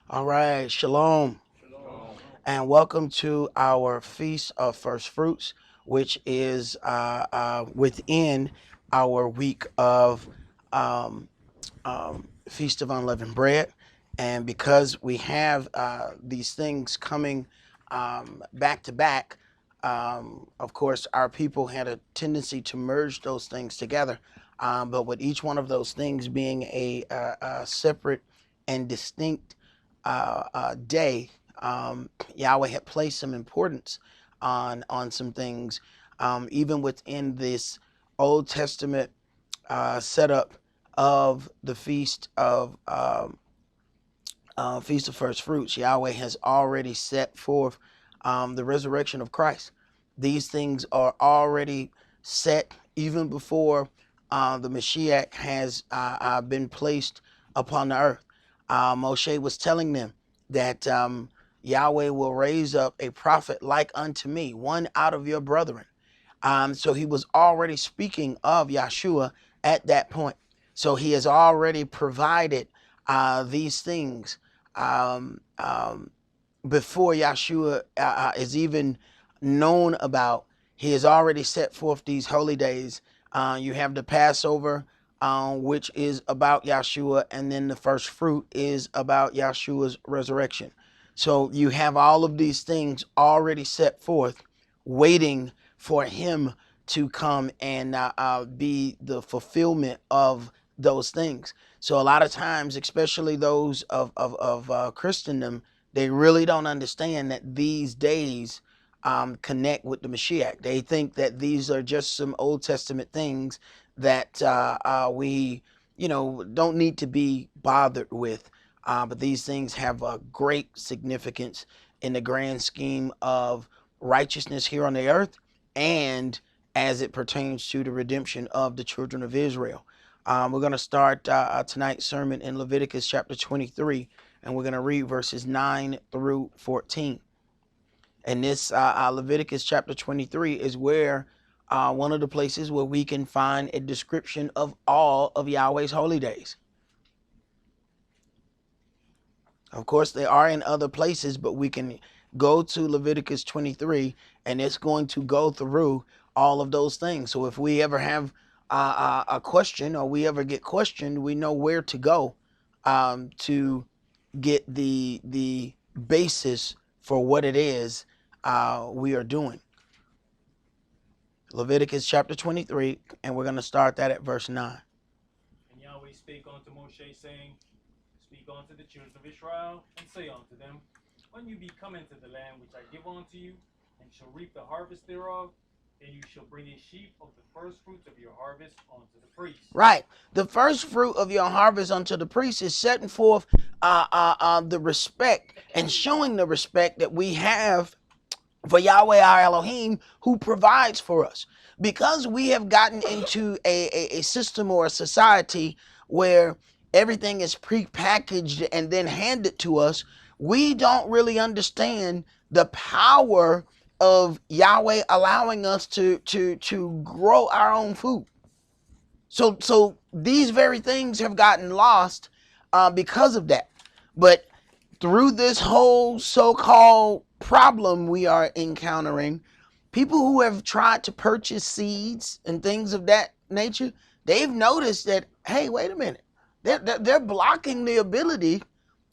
All right, shalom, and welcome to our Feast of First Fruits, which is within our week of um, Feast of Unleavened Bread. And because we have these things coming back to back, of course, our people had a tendency to merge those things together. But with each one of those things being a separate and distinct day, Yahweh had placed some importance on some things, even within this Old Testament setup of the Feast of First Fruits. Yahweh has already set forth the resurrection of Christ. These things are already set even before the Mashiach has been placed upon the earth. Moshe was telling them that Yahweh will raise up a prophet like unto me, one out of your brethren. So he was already speaking of Yahshua at that point. So he has already provided these things um, um, before Yahshua is even known about. He has already set forth these holy days. You have the Passover, which is about Yahshua, and then the first fruit is about Yahshua's resurrection. So you have all of these things already set forth, waiting for him to come and be the fulfillment of those things. So a lot of times, especially those of Christendom, they really don't understand that these days connect with the Mashiach. They think that these are just some Old Testament things that we, don't need to be bothered with. But these things have a great significance in the grand scheme of righteousness here on the earth, and as it pertains to the redemption of the children of Israel. We're going to start tonight's sermon in Leviticus chapter 23, and we're going to read verses 9 through 14. And this Leviticus chapter 23 is where one of the places where we can find a description of all of Yahweh's holy days. Of course, they are in other places, but we can go to Leviticus 23, and it's going to go through all of those things. So if we ever have a question, or we ever get questioned, we know where to go to get the basis for what it is we are doing. Leviticus chapter 23, and we're going to start that at verse 9. And Yahweh spake unto Moshe, saying, Speak unto the children of Israel, and say unto them, When you be come into the land which I give unto you, and shall reap the harvest thereof, then you shall bring a sheaf of the first fruits of your harvest unto the priest. Right. The first fruit of your harvest unto the priest is setting forth the respect and showing the respect that we have for Yahweh our Elohim, who provides for us. Because we have gotten into a system or a society where everything is prepackaged and then handed to us, we don't really understand the power of Yahweh allowing us to grow our own food. So these very things have gotten lost because of that. But through this whole so-called problem we are encountering, people who have tried to purchase seeds and things of that nature, they've noticed that, hey, wait a minute, they're blocking the ability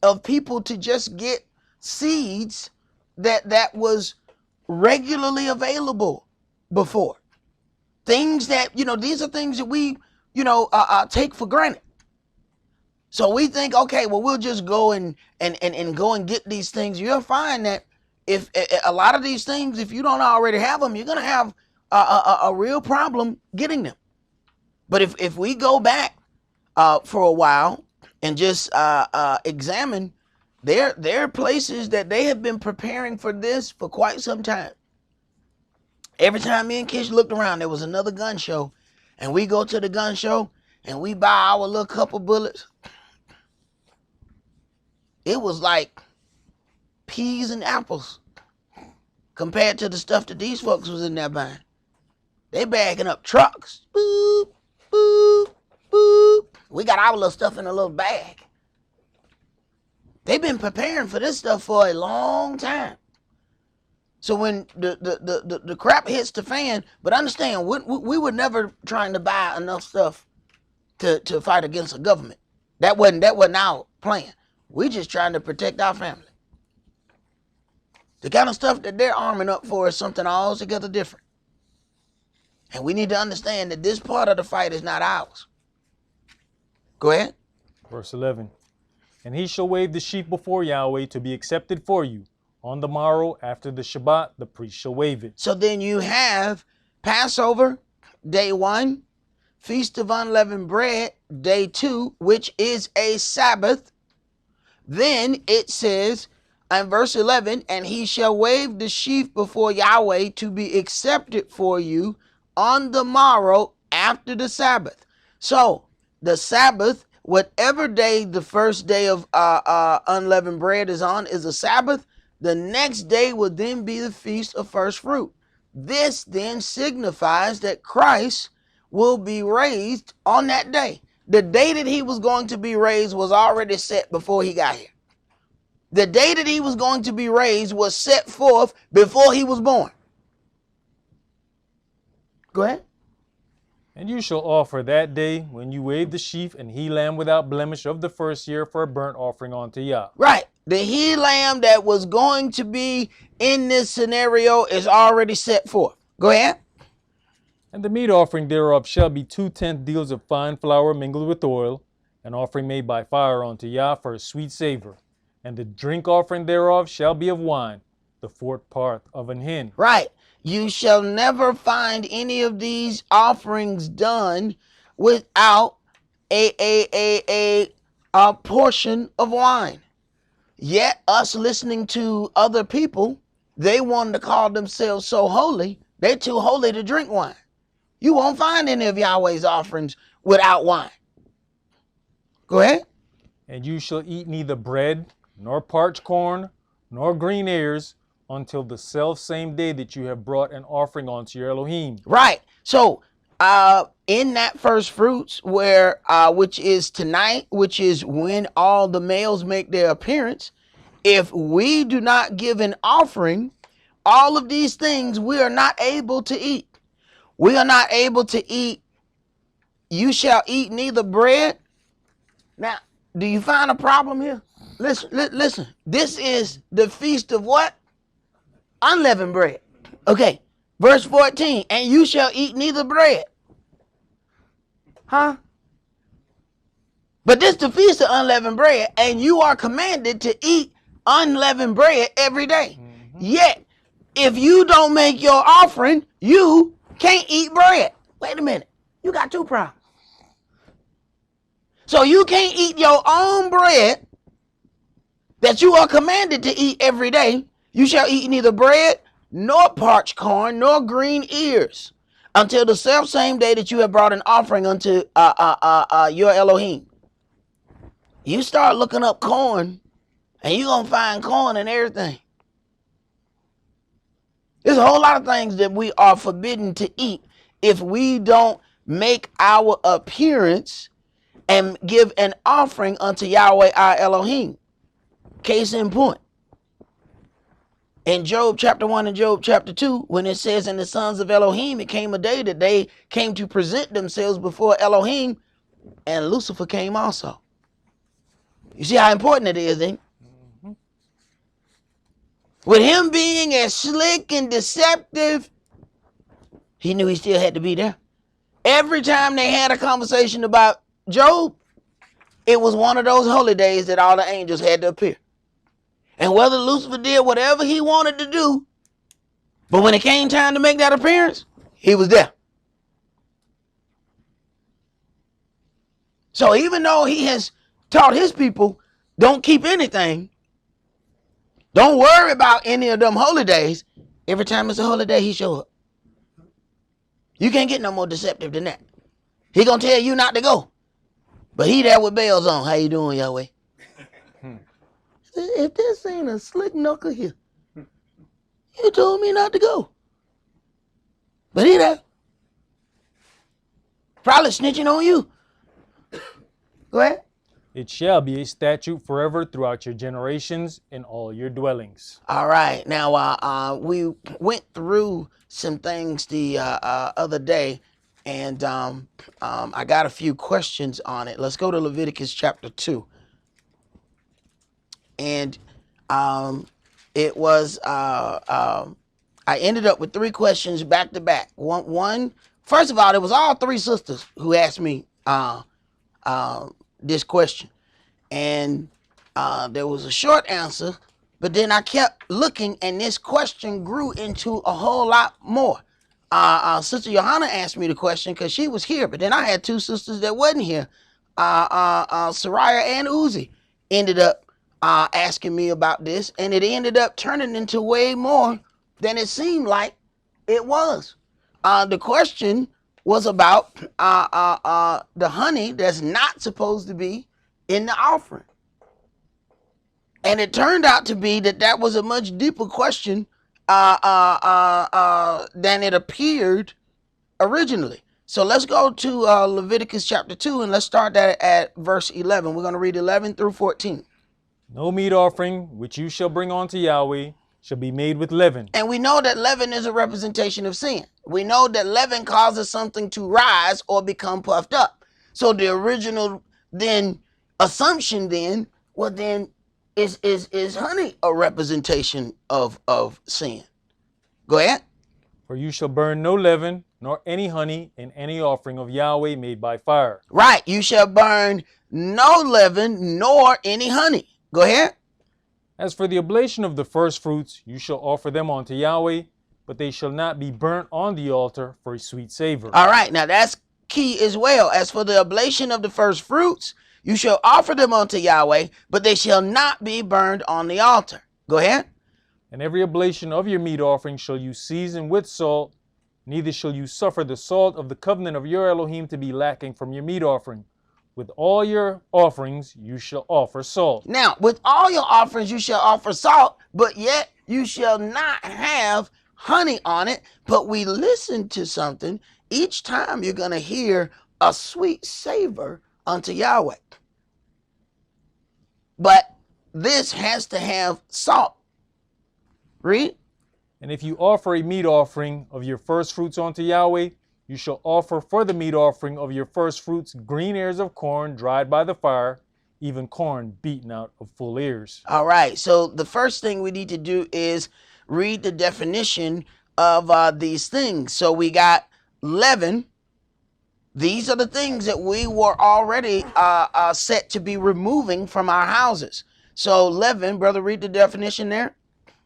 of people to just get seeds that was regularly available before. Things that, these are things that we, take for granted. So we think, okay, well, we'll just go and go and get these things. You'll find that if a lot of these things, if you don't already have them, you're going to have a real problem getting them. But if we go back for a while and just examine, there are places that they have been preparing for this for quite some time. Every time me and Kish looked around, there was another gun show, and we go to the gun show and we buy our little couple bullets. It was like peas and apples compared to the stuff that these folks was in there buying. They bagging up trucks. Boop, boop, boop. We got our little stuff in a little bag. They've been preparing for this stuff for a long time. So when the crap hits the fan, but understand, we were never trying to buy enough stuff to fight against a government. That wasn't our plan. We just trying to protect our family. The kind of stuff that they're arming up for is something altogether different. And we need to understand that this part of the fight is not ours. Go ahead. Verse 11. And he shall wave the sheaf before Yahweh to be accepted for you. On the morrow, after the Shabbat, the priest shall wave it. So then you have Passover, day 1, Feast of Unleavened Bread, day 2, which is a Sabbath. Then it says, in verse 11, and he shall wave the sheaf before Yahweh to be accepted for you on the morrow after the Sabbath. So the Sabbath, whatever day the first day of unleavened bread is on, is a Sabbath. The next day would then be the Feast of First Fruit. This then signifies that Christ will be raised on that day. The day that he was going to be raised was already set before he got here. The day that he was going to be raised was set forth before he was born. Go ahead. And you shall offer that day when you wave the sheaf and he lamb without blemish of the first year for a burnt offering unto Yah. Right. The he lamb that was going to be in this scenario is already set forth. Go ahead. And the meat offering thereof shall be 2/10 deals of fine flour mingled with oil, an offering made by fire unto Yah for a sweet savor. And the drink offering thereof shall be of wine, the 4th part of an hin. Right. You shall never find any of these offerings done without a portion of wine. Yet us listening to other people, they wanted to call themselves so holy, they're too holy to drink wine. You won't find any of Yahweh's offerings without wine. Go ahead. And you shall eat neither bread, nor parched corn, nor green ears, until the self same day that you have brought an offering unto your Elohim. Right. So in that first fruits, where which is tonight, which is when all the males make their appearance, if we do not give an offering, all of these things we are not able to eat. We are not able to eat. You shall eat neither bread. Now, do you find a problem here? Listen. This is the feast of what? Unleavened bread. Okay. Verse 14. And you shall eat neither bread. Huh? But this is the feast of unleavened bread, and you are commanded to eat unleavened bread every day. Mm-hmm. Yet, if you don't make your offering, you can't eat bread. Wait a minute. You got two problems. So you can't eat your own bread that you are commanded to eat every day. You shall eat neither bread, nor parched corn, nor green ears, until the self same day that you have brought an offering unto your Elohim. You start looking up corn, and you're going to find corn and everything. There's a whole lot of things that we are forbidden to eat if we don't make our appearance and give an offering unto Yahweh our Elohim. Case in point. In Job chapter 1 and Job chapter 2, when it says in the sons of Elohim, it came a day that they came to present themselves before Elohim, and Lucifer came also. You see how important it is, eh? Mm-hmm. With him being as slick and deceptive, he knew he still had to be there. Every time they had a conversation about Job, it was one of those holy days that all the angels had to appear. And whether Lucifer did whatever he wanted to do, but when it came time to make that appearance, he was there. So even though he has taught his people, don't keep anything, don't worry about any of them holy days, every time it's a holy day, he show up. You can't get no more deceptive than that. He gonna tell you not to go, but he there with bells on. How you doing, Yahweh? If this ain't a slick knuckle here, you told me not to go. But he there. Probably snitching on you. Go ahead. It shall be a statute forever throughout your generations in all your dwellings. All right. Now, we went through some things the other day, and I got a few questions on it. Let's go to Leviticus chapter 2. And it was, I ended up with 3 questions back to back. First of all, it was all 3 sisters who asked me this question. And there was a short answer, but then I kept looking, and this question grew into a whole lot more. Sister Johanna asked me the question because she was here, but then I had 2 sisters that wasn't here. Soraya and Uzi ended up asking me about this, and it ended up turning into way more than it seemed like it was. The question was about the honey that's not supposed to be in the offering. And it turned out to be that was a much deeper question than it appeared originally. So let's go to Leviticus chapter 2, and let's start that at verse 11. We're going to read 11 through 14. No meat offering which you shall bring unto Yahweh shall be made with leaven. And we know that leaven is a representation of sin. We know that leaven causes something to rise or become puffed up. So the original then assumption then, well then, is honey a representation of sin? Go ahead. For you shall burn no leaven, nor any honey in any offering of Yahweh made by fire. Right. You shall burn no leaven, nor any honey. Go ahead. As for the oblation of the first fruits, you shall offer them unto Yahweh, but they shall not be burnt on the altar for a sweet savor. All right. Now that's key as well. As for the oblation of the first fruits, you shall offer them unto Yahweh, but they shall not be burned on the altar. Go ahead. And every oblation of your meat offering shall you season with salt, neither shall you suffer the salt of the covenant of your Elohim to be lacking from your meat offering. With all your offerings you shall offer salt. Now, with all your offerings you shall offer salt, but yet you shall not have honey on it. But we listen to something. Each time you're going to hear a sweet savor unto Yahweh. But this has to have salt. Read. And if you offer a meat offering of your first fruits unto Yahweh, you shall offer for the meat offering of your first fruits green ears of corn dried by the fire, even corn beaten out of full ears. All right. So the first thing we need to do is read the definition of these things. So we got leaven. These are the things that we were already set to be removing from our houses. So leaven, brother, read the definition there.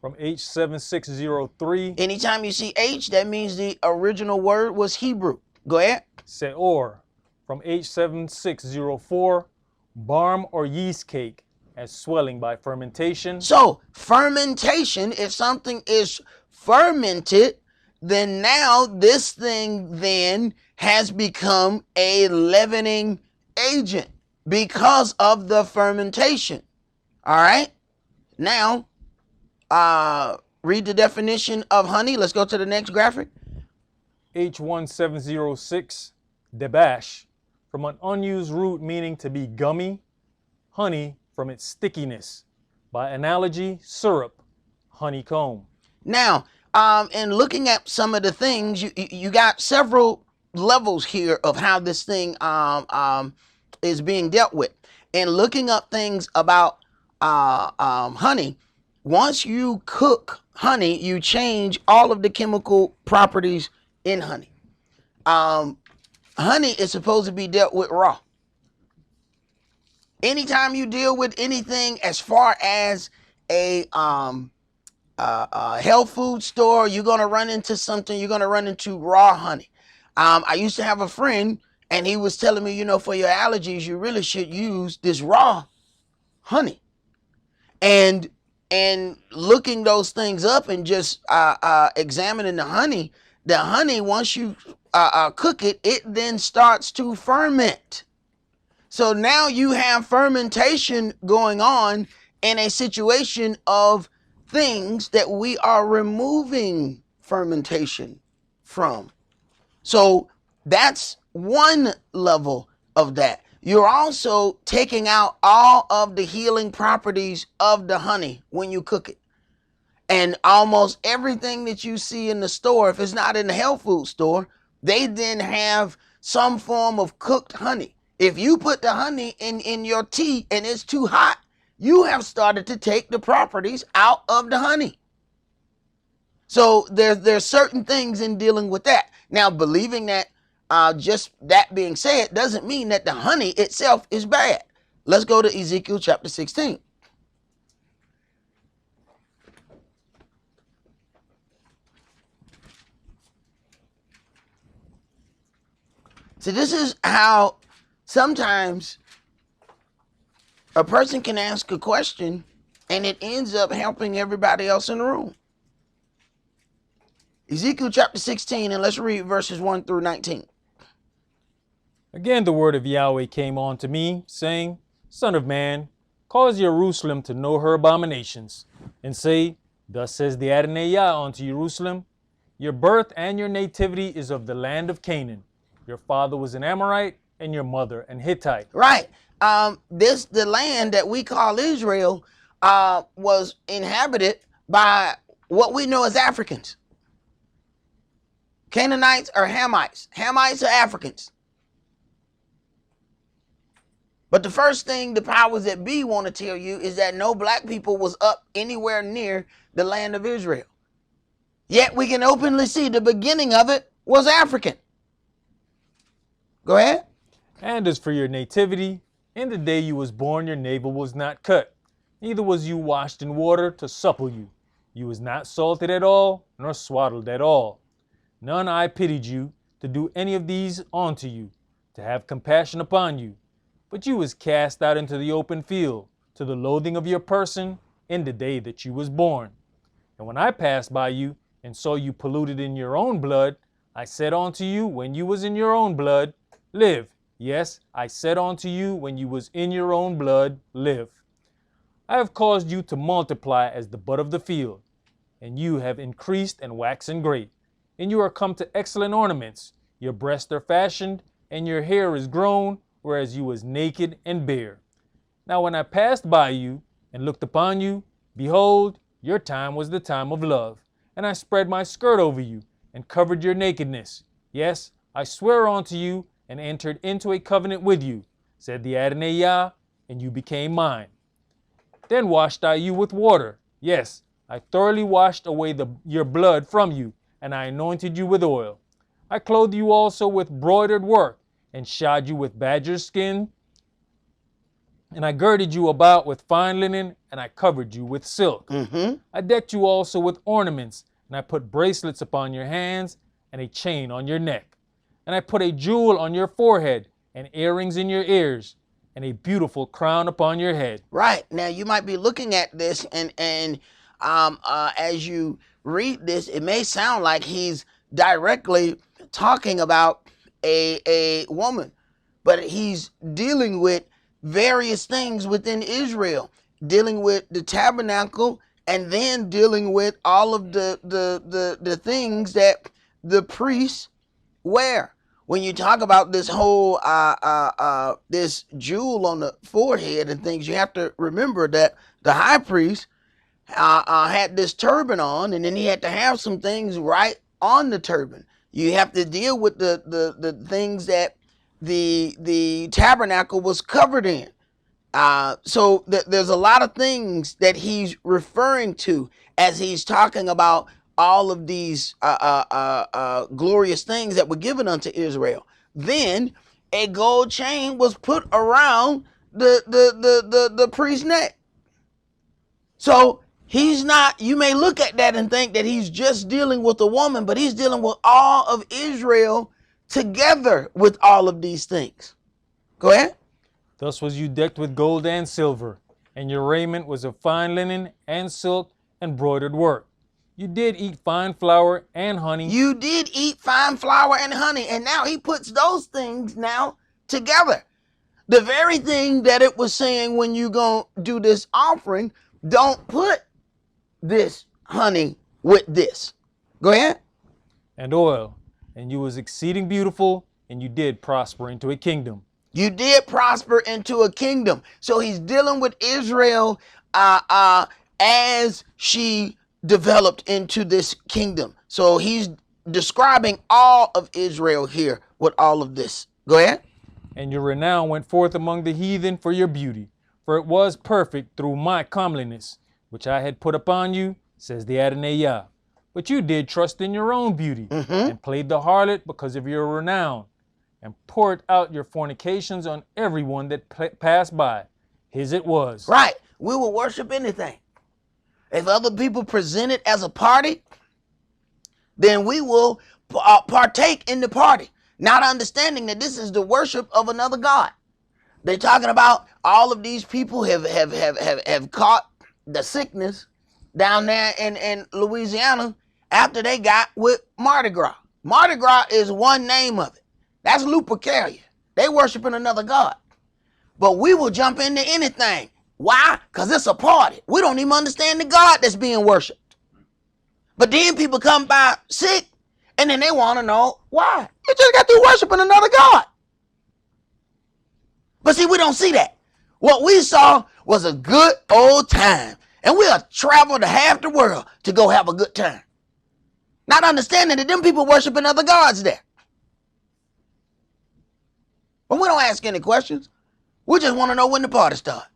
From H7603. Anytime you see H, that means the original word was Hebrew. Go ahead. Seor. From H7604. Barm or yeast cake, as swelling by fermentation. So fermentation, if something is fermented, then now this thing then has become a leavening agent because of the fermentation. All right. Now, read the definition of honey. Let's go to the next graphic. H1706, debash, from an unused root meaning to be gummy, honey from its stickiness. By analogy, syrup, honeycomb. Now, in looking at some of the things, you got several levels here of how this thing is being dealt with. And looking up things about honey, once you cook honey, you change all of the chemical properties in honey. Honey is supposed to be dealt with raw. Anytime you deal with anything as far as a health food store, you're going to run into something, you're going to run into raw honey. I used to have a friend, and he was telling me, for your allergies, you really should use this raw honey. And looking those things up and just examining the honey, once you cook it, it then starts to ferment. So now you have fermentation going on in a situation of things that we are removing fermentation from. So that's one level of that. you're also taking out all of the healing properties of the honey when you cook it. And almost everything that you see in the store, if it's not in the health food store, they then have some form of cooked honey. If you put the honey in your tea and it's too hot, you have started to take the properties out of the honey. So there's certain things in dealing with that. Now, believing that, just that being said, doesn't mean that the honey itself is bad. Let's go to Ezekiel chapter 16. So this is how sometimes a person can ask a question and it ends up helping everybody else in the room. Ezekiel chapter 16, and let's read verses 1 through 19. Again the word of Yahweh came on to me, saying, Son of man, cause Jerusalem to know her abominations, and say, Thus says the Adonai Yah unto Jerusalem, Your birth and your nativity is of the land of Canaan. Your father was an Amorite, and your mother an Hittite. Right. The land that we call Israel was inhabited by what we know as Africans. Canaanites are Hamites. Hamites are Africans. But the first thing the powers that be want to tell you is that no black people was up anywhere near the land of Israel. Yet we can openly see the beginning of it was African. Go ahead. And as for your nativity, in the day you was born your navel was not cut, neither was you washed in water to supple you. You was not salted at all, nor swaddled at all. None I pitied you to do any of these unto you, to have compassion upon you. But you was cast out into the open field, to the loathing of your person, in the day that you was born. And when I passed by you, and saw you polluted in your own blood, I said unto you, when you was in your own blood, live. Yes, I said unto you, when you was in your own blood, live. I have caused you to multiply as the bud of the field, and you have increased and waxen great. And you are come to excellent ornaments. Your breasts are fashioned, and your hair is grown, whereas you was naked and bare. Now when I passed by you, and looked upon you, behold, your time was the time of love. And I spread my skirt over you, and covered your nakedness. Yes, I swear unto you, and entered into a covenant with you, said the Adonai Yah, and you became mine. Then washed I you with water. Yes, I thoroughly washed away your blood from you, and I anointed you with oil. I clothed you also with broidered work, and shod you with badger's skin, and I girded you about with fine linen, and I covered you with silk. I decked you also with ornaments, and I put bracelets upon your hands, and a chain on your neck. And I put a jewel on your forehead, and earrings in your ears, and a beautiful crown upon your head. Right. Now you might be looking at this, and as you read this, it may sound like he's directly talking about a woman, but he's dealing with various things within Israel, dealing with the tabernacle, and then dealing with all of the things that the priests wear. When you talk about this whole this jewel on the forehead and things, you have to remember that the high priest had this turban on, and then he had to have some things right on the turban. You have to deal with the things that the tabernacle was covered in. So there's a lot of things that he's referring to as he's talking about all of these glorious things that were given unto Israel. Then a gold chain was put around the priest's neck. So he's not, you may look at that and think that he's just dealing with a woman, but he's dealing with all of Israel together with all of these things. Go ahead. Thus was you decked with gold and silver, and your raiment was of fine linen and silk and broidered work. You did eat fine flour and honey. You did eat fine flour and honey. And now he puts those things now together. The very thing that it was saying when you go do this offering, don't put this honey with this. Go ahead. And oil, and you was exceeding beautiful, and you did prosper into a kingdom. You did prosper into a kingdom. So he's dealing with Israel as she developed into this kingdom. So he's describing all of Israel here with all of this. Go ahead. And your renown went forth among the heathen for your beauty, for it was perfect through my comeliness, which I had put upon you, says the Adonai Yah. But you did trust in your own beauty, and played the harlot because of your renown, and poured out your fornications on everyone that passed by. His it was. Right. We will worship anything. If other people present it as a party, then we will partake in the party, not understanding that this is the worship of another God. They're talking about all of these people have caught the sickness down there in Louisiana after they got with Mardi Gras. Mardi Gras is one name of it. That's Lupercalia. They worshiping another God. But we will jump into anything. Why? Because it's a party. We don't even understand the God that's being worshiped. But then people come by sick, and then they want to know why. You just got through worshiping another God. But see, we don't see that. What we saw was a good old time. And we'll travel to half the world to go have a good time. Not understanding that them people worshiping other gods there. But we don't ask any questions. We just want to know when the party starts.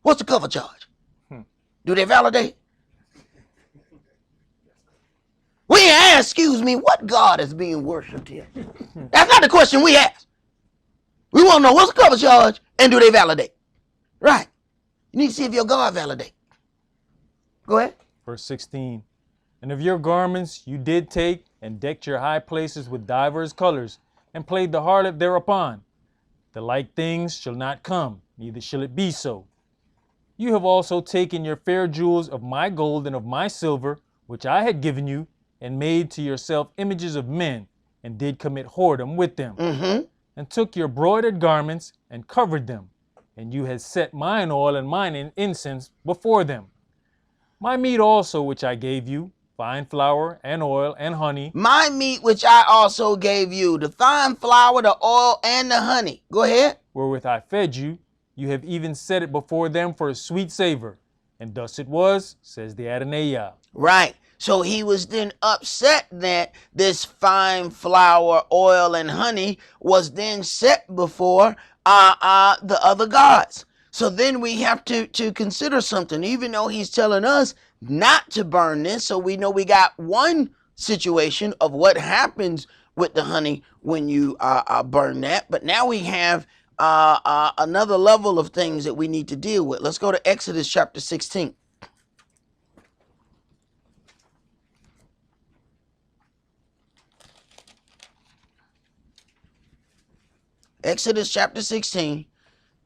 What's the cover charge? Do they validate? We ain't ask, excuse me, what God is being worshipped here? That's not the question we ask. We want to know what's the cover charge and do they validate? Right. You need to see if your God validate. Go ahead. Verse 16. And of your garments you did take and decked your high places with divers colors, and played the harlot thereupon. The like things shall not come, neither shall it be so. You have also taken your fair jewels of my gold and of my silver, which I had given you, and made to yourself images of men, and did commit whoredom with them, and took your broidered garments and covered them, and you had set mine oil and mine incense before them. My meat also which I gave you, fine flour and oil and honey. My meat which I also gave you, the fine flour, the oil, and the honey. Go ahead. Wherewith I fed you, you have even set it before them for a sweet savor. And thus it was, says the Adonai Yah. Right. So he was then upset that this fine flour, oil, and honey was then set before the other gods. So then we have to consider something, even though he's telling us not to burn this. So we know we got one situation of what happens with the honey when you burn that. But now we have another level of things that we need to deal with. Let's go to Exodus chapter 16. Exodus chapter 16,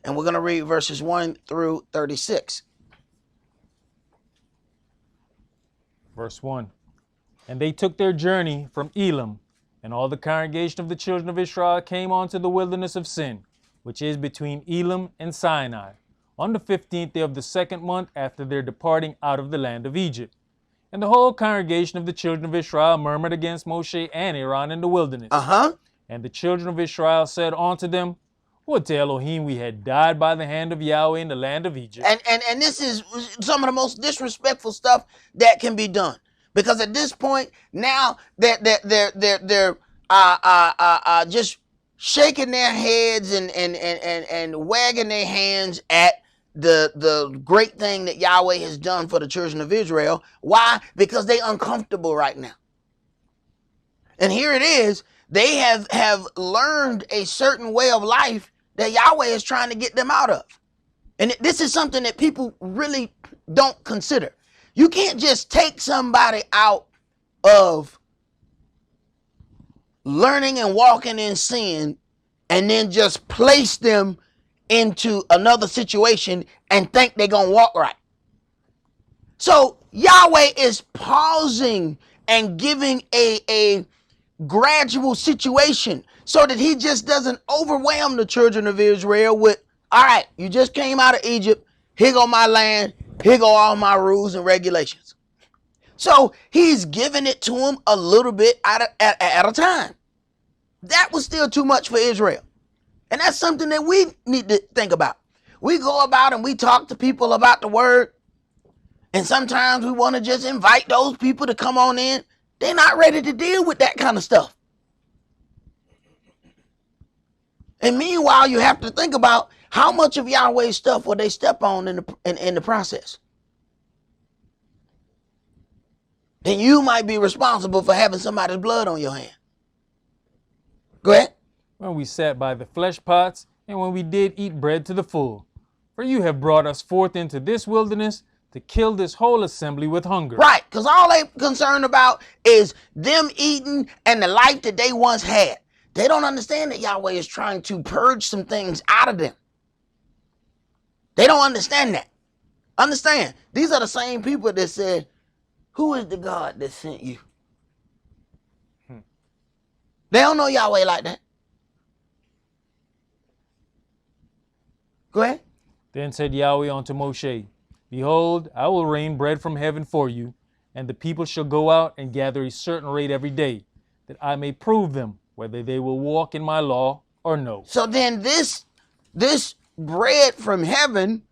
and we're going to read verses 1 through 36. Verse 1. And they took their journey from Elim, and all the congregation of the children of Israel came unto the wilderness of Sin, which is between Elim and Sinai, on the 15th day of the second month after their departing out of the land of Egypt. And the whole congregation of the children of Israel murmured against Moshe and Aaron in the wilderness. And the children of Israel said unto them, would to Elohim we had died by the hand of Yahweh in the land of Egypt. And this is some of the most disrespectful stuff that can be done. Because at this point, now that they're just shaking their heads and wagging their hands at the great thing that Yahweh has done for the children of Israel. Why? Because they're uncomfortable right now. And here it is. They have learned a certain way of life that Yahweh is trying to get them out of. And this is something that people really don't consider. You can't just take somebody out of learning and walking in sin and then just place them into another situation and think they're going to walk right. So Yahweh is pausing and giving a gradual situation so that he just doesn't overwhelm the children of Israel with, all right, you just came out of Egypt, here go my land, here go all my rules and regulations. So he's giving it to them a little bit at a time. That was still too much for Israel. And that's something that we need to think about. We go about and we talk to people about the word. And sometimes we want to just invite those people to come on in. They're not ready to deal with that kind of stuff. And meanwhile, you have to think about how much of Yahweh's stuff will they step on in the process. And you might be responsible for having somebody's blood on your hand. Go ahead. When we sat by the flesh pots, and when we did eat bread to the full. For you have brought us forth into this wilderness to kill this whole assembly with hunger. Right, because all they concerned about is them eating and the life that they once had. They don't understand that Yahweh is trying to purge some things out of them. They don't understand that. Understand, these are the same people that said, who is the God that sent you? They don't know Yahweh like that. Go ahead. Then said Yahweh unto Moshe, Behold, I will rain bread from heaven for you, and the people shall go out and gather a certain rate every day, that I may prove them whether they will walk in my law or no. So then this bread from heaven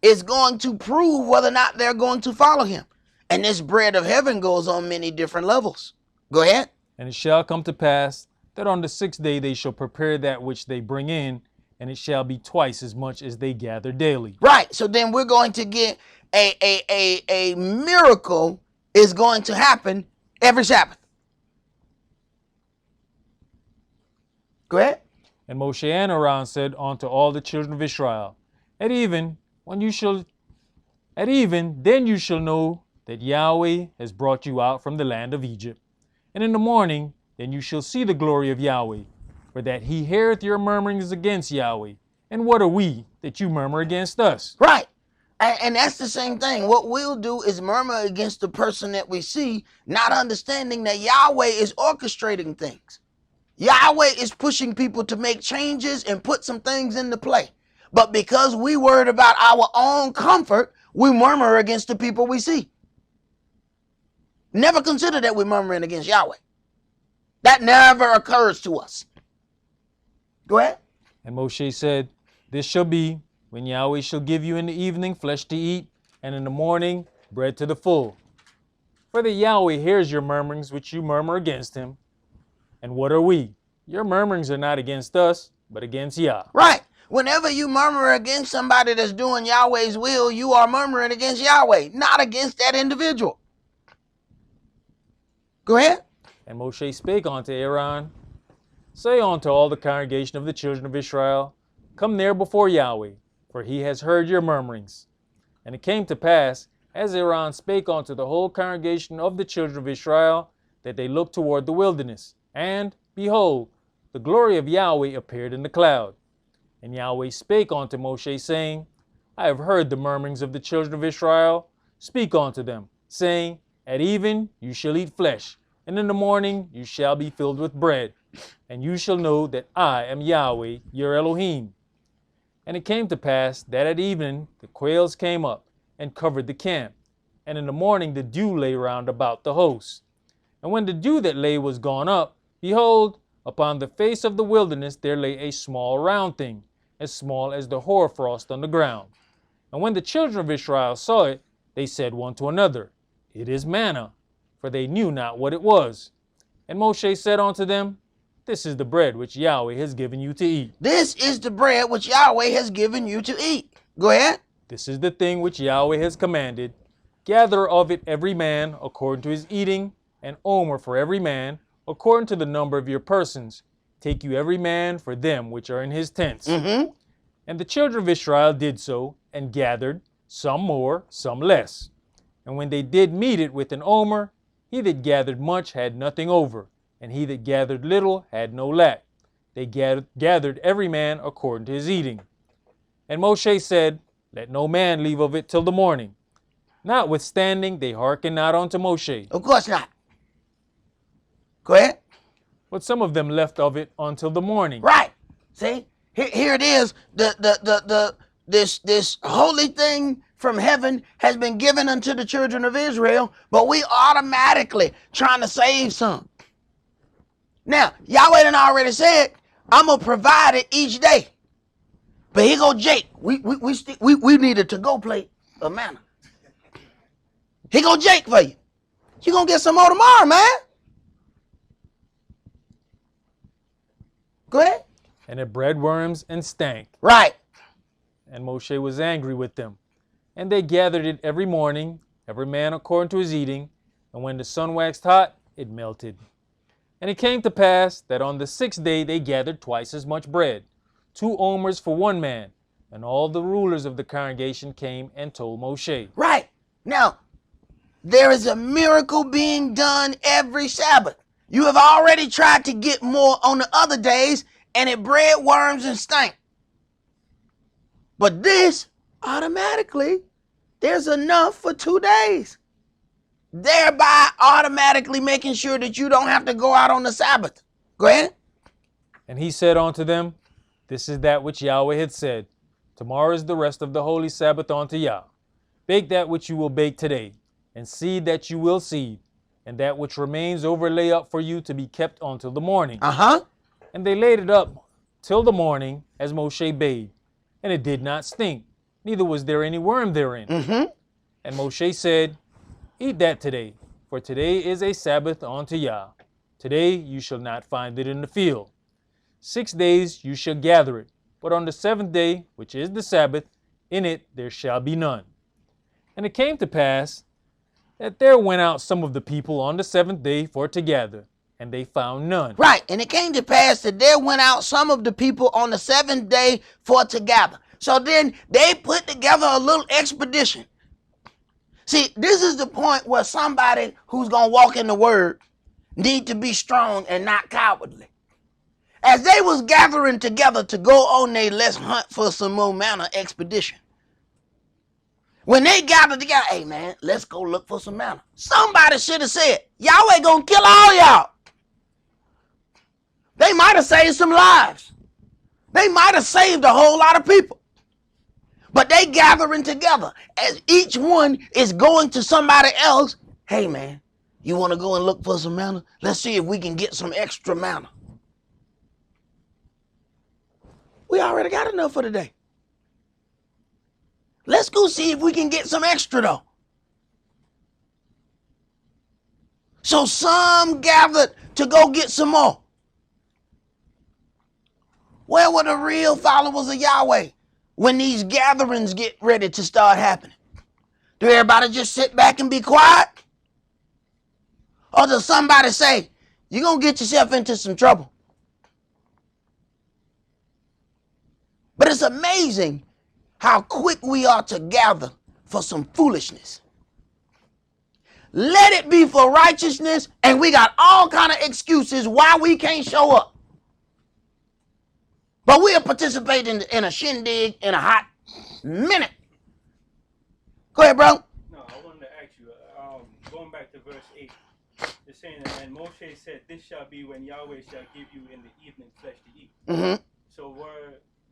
is going to prove whether or not they're going to follow him. And this bread of heaven goes on many different levels. Go ahead. And it shall come to pass that on the 6th day they shall prepare that which they bring in, and it shall be twice as much as they gather daily. Right. So then we're going to get a miracle is going to happen every Sabbath. Go ahead. And Moshe and Aaron said unto all the children of Israel, At even, then you shall know that Yahweh has brought you out from the land of Egypt. And in the morning, then you shall see the glory of Yahweh, for that he heareth your murmurings against Yahweh. And what are we that you murmur against us? Right. And that's the same thing. What we'll do is murmur against the person that we see, not understanding that Yahweh is orchestrating things. Yahweh is pushing people to make changes and put some things into play. But because we worried about our own comfort, we murmur against the people we see. Never consider that we're murmuring against Yahweh. That never occurs to us. Go ahead. And Moshe said, This shall be when Yahweh shall give you in the evening flesh to eat, and in the morning bread to the full. For that Yahweh hears your murmurings which you murmur against him. And what are we? Your murmurings are not against us, but against Yah. Right. Whenever you murmur against somebody that's doing Yahweh's will, you are murmuring against Yahweh, not against that individual. Go ahead. And Moshe spake unto Aaron, Say unto all the congregation of the children of Israel, Come near before Yahweh, for he has heard your murmurings. And it came to pass, as Aaron spake unto the whole congregation of the children of Israel, that they looked toward the wilderness. And, behold, the glory of Yahweh appeared in the cloud. And Yahweh spake unto Moshe, saying, I have heard the murmurings of the children of Israel. Speak unto them, saying, At even you shall eat flesh, and in the morning you shall be filled with bread. And you shall know that I am Yahweh, your Elohim. And it came to pass that at evening the quails came up and covered the camp. And in the morning the dew lay round about the host. And when the dew that lay was gone up, behold, upon the face of the wilderness there lay a small round thing, as small as the hoarfrost on the ground. And when the children of Israel saw it, they said one to another, It is manna, for they knew not what it was. And Moshe said unto them, This is the bread which Yahweh has given you to eat. This is the bread which Yahweh has given you to eat. Go ahead. This is the thing which Yahweh has commanded. Gather of it every man according to his eating, an omer for every man, according to the number of your persons. Take you every man for them which are in his tents. And the children of Israel did so, and gathered, some more, some less. And when they did meet it with an omer, he that gathered much had nothing over, and he that gathered little had no lack. They gathered every man according to his eating. And Moshe said, Let no man leave of it till the morning. Notwithstanding, they hearkened not unto Moshe. Of course not. Go ahead. But some of them left of it until the morning. Right. See, here it is. This holy thing from heaven has been given unto the children of Israel, but we automatically trying to save some. Now, Yahweh done already said, I'm going to provide it each day. But here go Jake. We needed to go plate of manna. Here go Jake for you. You going to get some more tomorrow, man. Go ahead. And it bred worms and stank. Right. And Moshe was angry with them. And they gathered it every morning, every man according to his eating. And when the sun waxed hot, it melted. And it came to pass that on the 6th day they gathered twice as much bread, 2 omers for one man. And all the rulers of the congregation came and told Moshe. Right. Now, there is a miracle being done every Sabbath. You have already tried to get more on the other days, and it bred worms and stank. But this, automatically, there's enough for 2 days. Thereby automatically making sure that you don't have to go out on the Sabbath. Go ahead. And he said unto them, This is that which Yahweh had said. Tomorrow is the rest of the holy Sabbath unto Yah. Bake that which you will bake today, and seed that you will seed, and that which remains overlay up for you to be kept until the morning. And they laid it up till the morning, as Moshe bade, and it did not stink, neither was there any worm therein. And Moshe said, Eat that today, for today is a Sabbath unto Yah. Today you shall not find it in the field. 6 days you shall gather it, but on the 7th day, which is the Sabbath, in it there shall be none. And it came to pass that there went out some of the people on the 7th day for to gather, and they found none. Right, and it came to pass that there went out some of the people on the 7th day for to gather. So then they put together a little expedition. See, this is the point where somebody who's going to walk in the word need to be strong and not cowardly. As they was gathering together to go on their let's hunt for some more manna expedition. When they gathered together, hey man, let's go look for some manna. Somebody should have said, Yahweh gonna kill all y'all. They might have saved some lives. They might have saved a whole lot of people. But they gathering together as each one is going to somebody else. Hey man, you want to go and look for some manna? Let's see if we can get some extra manna. We already got enough for today. Let's go see if we can get some extra though. So some gathered to go get some more. Where were the real followers of Yahweh when these gatherings get ready to start happening? Do everybody just sit back and be quiet? Or does somebody say, you're going to get yourself into some trouble? But it's amazing how quick we are to gather for some foolishness. Let it be for righteousness, and we got all kind of excuses why we can't show up. But we'll participate in a shindig in a hot minute. Go ahead, bro. No, I wanted to ask you, going back to verse 8, it's saying, and Moshe said, this shall be when Yahweh shall give you in the evening flesh to eat. So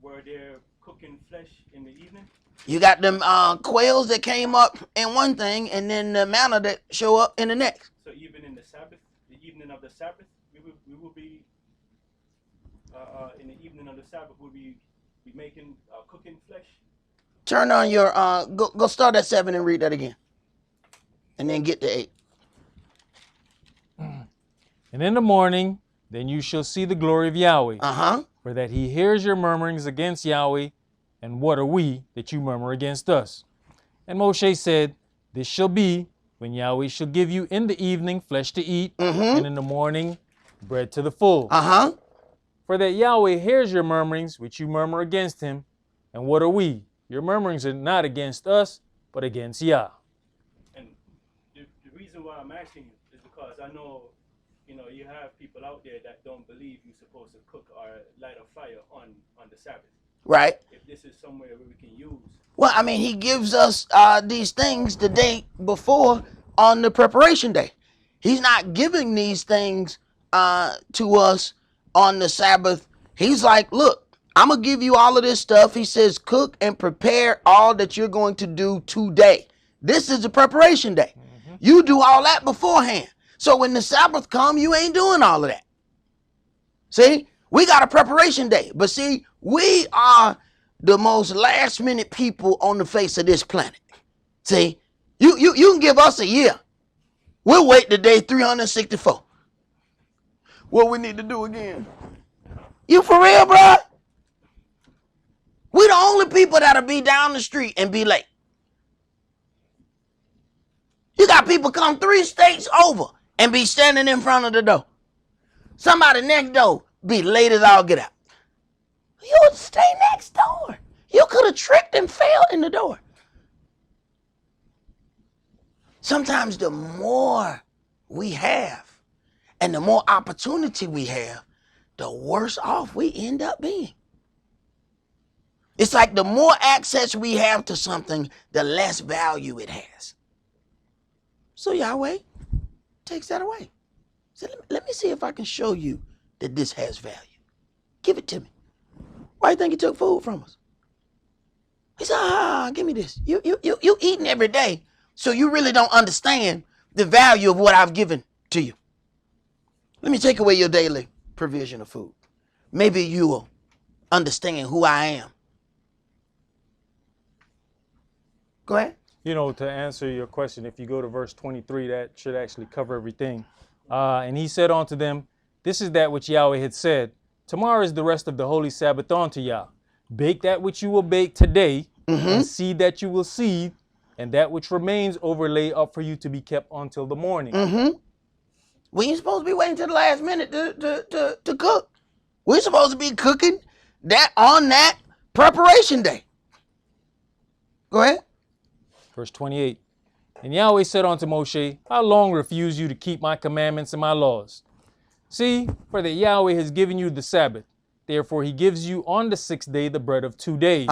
were there cooking flesh in the evening? You got them quails that came up in one thing, and then the manna that show up in the next. So even in the Sabbath, the evening of the Sabbath, we will be in the evening of the Sabbath, we'll be making cooking flesh. Turn on your go start at 7 and read that again, and then get to 8. And in the morning, then you shall see the glory of Yahweh. For that he hears your murmurings against Yahweh, and what are we that you murmur against us? And Moshe said, This shall be when Yahweh shall give you in the evening flesh to eat, and in the morning bread to the full. For that Yahweh hears your murmurings which you murmur against him, and what are we? Your murmurings are not against us, but against Yah. And the reason why I'm asking you is because I know, you have people out there that don't believe you're supposed to cook or light a fire on the Sabbath. Right. If this is somewhere where we can use. Well, I mean, he gives us these things the day before on the preparation day. He's not giving these things to us on the Sabbath. He's like, look, I'm going to give you all of this stuff. He says, cook and prepare all that you're going to do today. This is the preparation day. You do all that beforehand. So when the Sabbath comes, you ain't doing all of that. See, We got a preparation day. But see, we are the most last minute people on the face of this planet. See, you can give us a year. We'll wait to day 364. What we need to do again? You for real, bro? We the only people that'll be down the street and be late. You got people come 3 states over and be standing in front of the door. Somebody next door be late as all get out. You would stay next door. You could have tripped and fell in the door. Sometimes the more we have and the more opportunity we have, the worse off we end up being. It's like the more access we have to something, the less value it has. So Yahweh takes that away. So let me see if I can show you that this has value. Give it to me. Why do you think he took food from us? He said, give me this. You eating every day, so you really don't understand the value of what I've given to you. Let me take away your daily provision of food. Maybe you will understand who I am. Go ahead. You know, to answer your question, if you go to verse 23, that should actually cover everything. And he said unto them, this is that which Yahweh had said. Tomorrow is the rest of the holy Sabbath unto Yah. Bake that which you will bake today, and seed that you will seed, and that which remains overlay up for you to be kept until the morning. We ain't supposed to be waiting till the last minute to cook. We're supposed to be cooking that on that preparation day. Go ahead. Verse 28. And Yahweh said unto Moshe, how long refuse you to keep my commandments and my laws? See, for that Yahweh has given you the Sabbath. Therefore he gives you on the 6th day the bread of 2 days.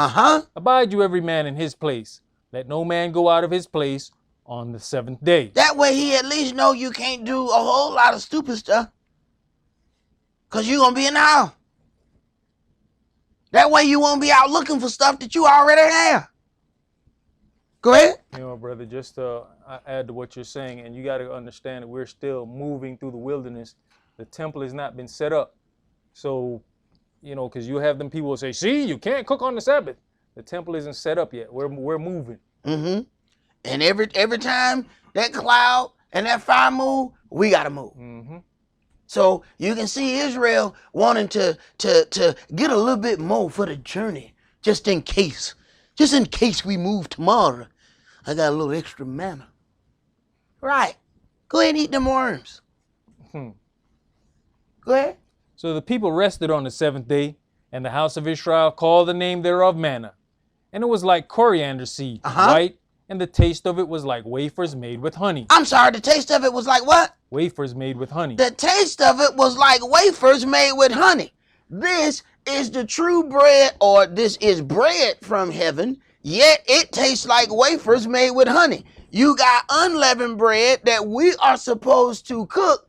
Abide you every man in his place. Let no man go out of his place on the 7th day. That way he at least know you can't do a whole lot of stupid stuff. Because you're going to be in the house. That way you won't be out looking for stuff that you already have. Go ahead. You know, brother, just to add to what you're saying, and you got to understand that we're still moving through the wilderness. The temple has not been set up. So, you know, because you have them people who say, see, you can't cook on the Sabbath. The temple isn't set up yet. We're moving. And every time that cloud and that fire move, we got to move. So you can see Israel wanting to get a little bit more for the journey, just in case. Just in case we move tomorrow. I got a little extra manna. Right. Go ahead and eat them worms. Go ahead. So the people rested on the 7th day, and the house of Israel called the name thereof manna. And it was like coriander seed, white, and the taste of it was like wafers made with honey. I'm sorry, the taste of it was like what? Wafers made with honey. The taste of it was like wafers made with honey. This is the true bread, or this is bread from heaven, yet it tastes like wafers made with honey. You got unleavened bread that we are supposed to cook,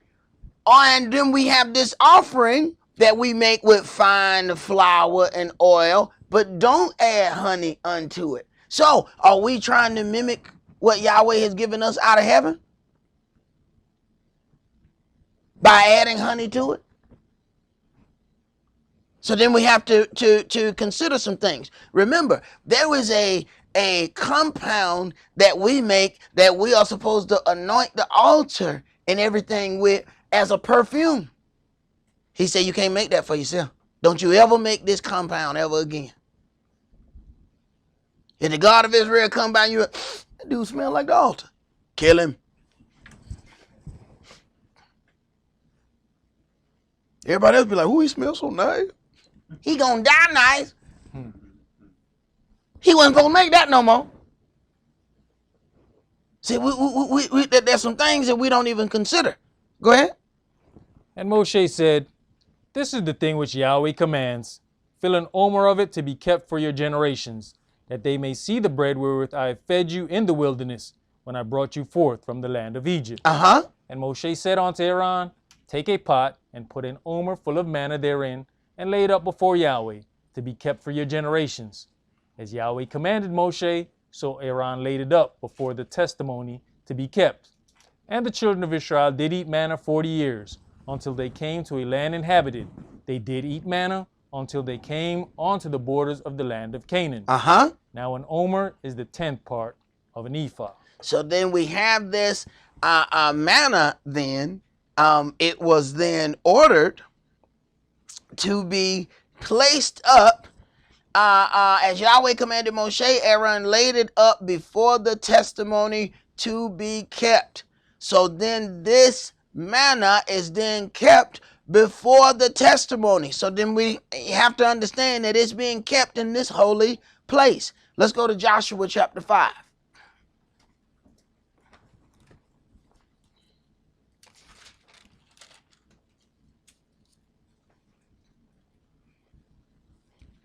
and then we have this offering that we make with fine flour and oil, but don't add honey unto it. So, are we trying to mimic what Yahweh has given us out of heaven? By adding honey to it? So then we have to consider some things. Remember, there was a compound that we make that we are supposed to anoint the altar and everything with as a perfume. He said you can't make that for yourself. Don't you ever make this compound ever again. If the God of Israel come by you, that dude smell like the altar. Kill him. Everybody else be like, he smells so nice. He gonna die nice. He wasn't gonna make that no more. See, there's some things that we don't even consider. Go ahead. And Moshe said, this is the thing which Yahweh commands. Fill an omer of it to be kept for your generations, that they may see the bread wherewith I have fed you in the wilderness, when I brought you forth from the land of Egypt. And Moshe said unto Aaron, take a pot and put an omer full of manna therein, and lay it up before Yahweh, to be kept for your generations. As Yahweh commanded Moshe, so Aaron laid it up before the testimony to be kept. And the children of Israel did eat manna 40 years, until they came to a land inhabited, they did eat manna until they came onto the borders of the land of Canaan. Uh-huh. Now an omer is the 10th part of an ephah. So then we have this manna then. It was then ordered to be placed up as Yahweh commanded Moshe. Aaron laid it up before the testimony to be kept. So then this manna is then kept before the testimony. So then we have to understand that it's being kept in this holy place. Let's go to Joshua chapter 5.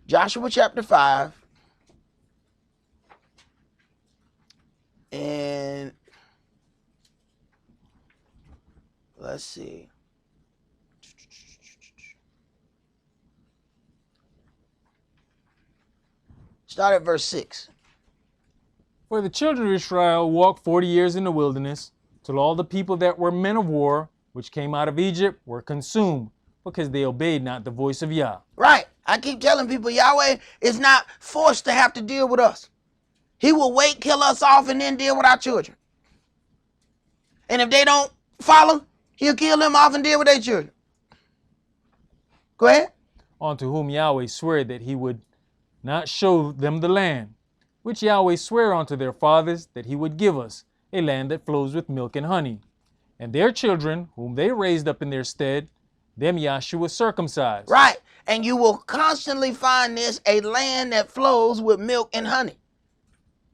Joshua chapter 5. And let's see. Start at verse 6. For the children of Israel walked 40 years in the wilderness, till all the people that were men of war, which came out of Egypt, were consumed, because they obeyed not the voice of Yah. Right. I keep telling people Yahweh is not forced to have to deal with us. He will wait, kill us off, and then deal with our children. And if they don't follow, he'll kill them off and deal with their children. Go ahead. Unto whom Yahweh sware that he would not show them the land, which Yahweh sware unto their fathers that he would give us, a land that flows with milk and honey. And their children, whom they raised up in their stead, them Yahshua circumcised. Right. And you will constantly find this, a land that flows with milk and honey.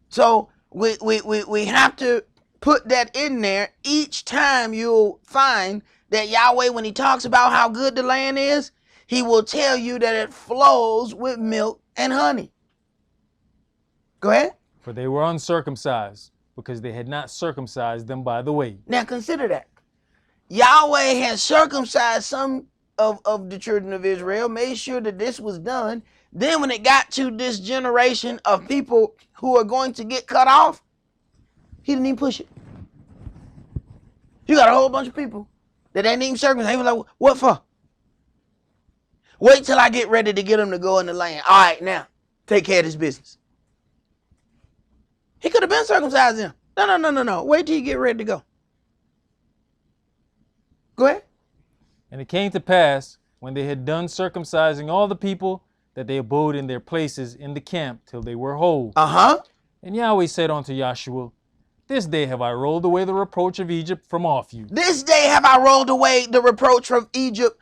So we have to put that in there. Each time you'll find that Yahweh, when he talks about how good the land is, he will tell you that it flows with milk and honey. Go ahead. For they were uncircumcised, because they had not circumcised them by the way. Now consider that. Yahweh has circumcised some of the children of Israel, made sure that this was done. Then when it got to this generation of people who are going to get cut off, he didn't even push it. You got a whole bunch of people that ain't even circumcised. He was like, what for? Wait till I get ready to get them to go in the land. All right, now, take care of this business. He could have been circumcised then. No. Wait till you get ready to go. Go ahead. And it came to pass, when they had done circumcising all the people, that they abode in their places in the camp till they were whole. Uh-huh. And Yahweh said unto Yahshua, this day have I rolled away the reproach of Egypt from off you. This day have I rolled away the reproach from Egypt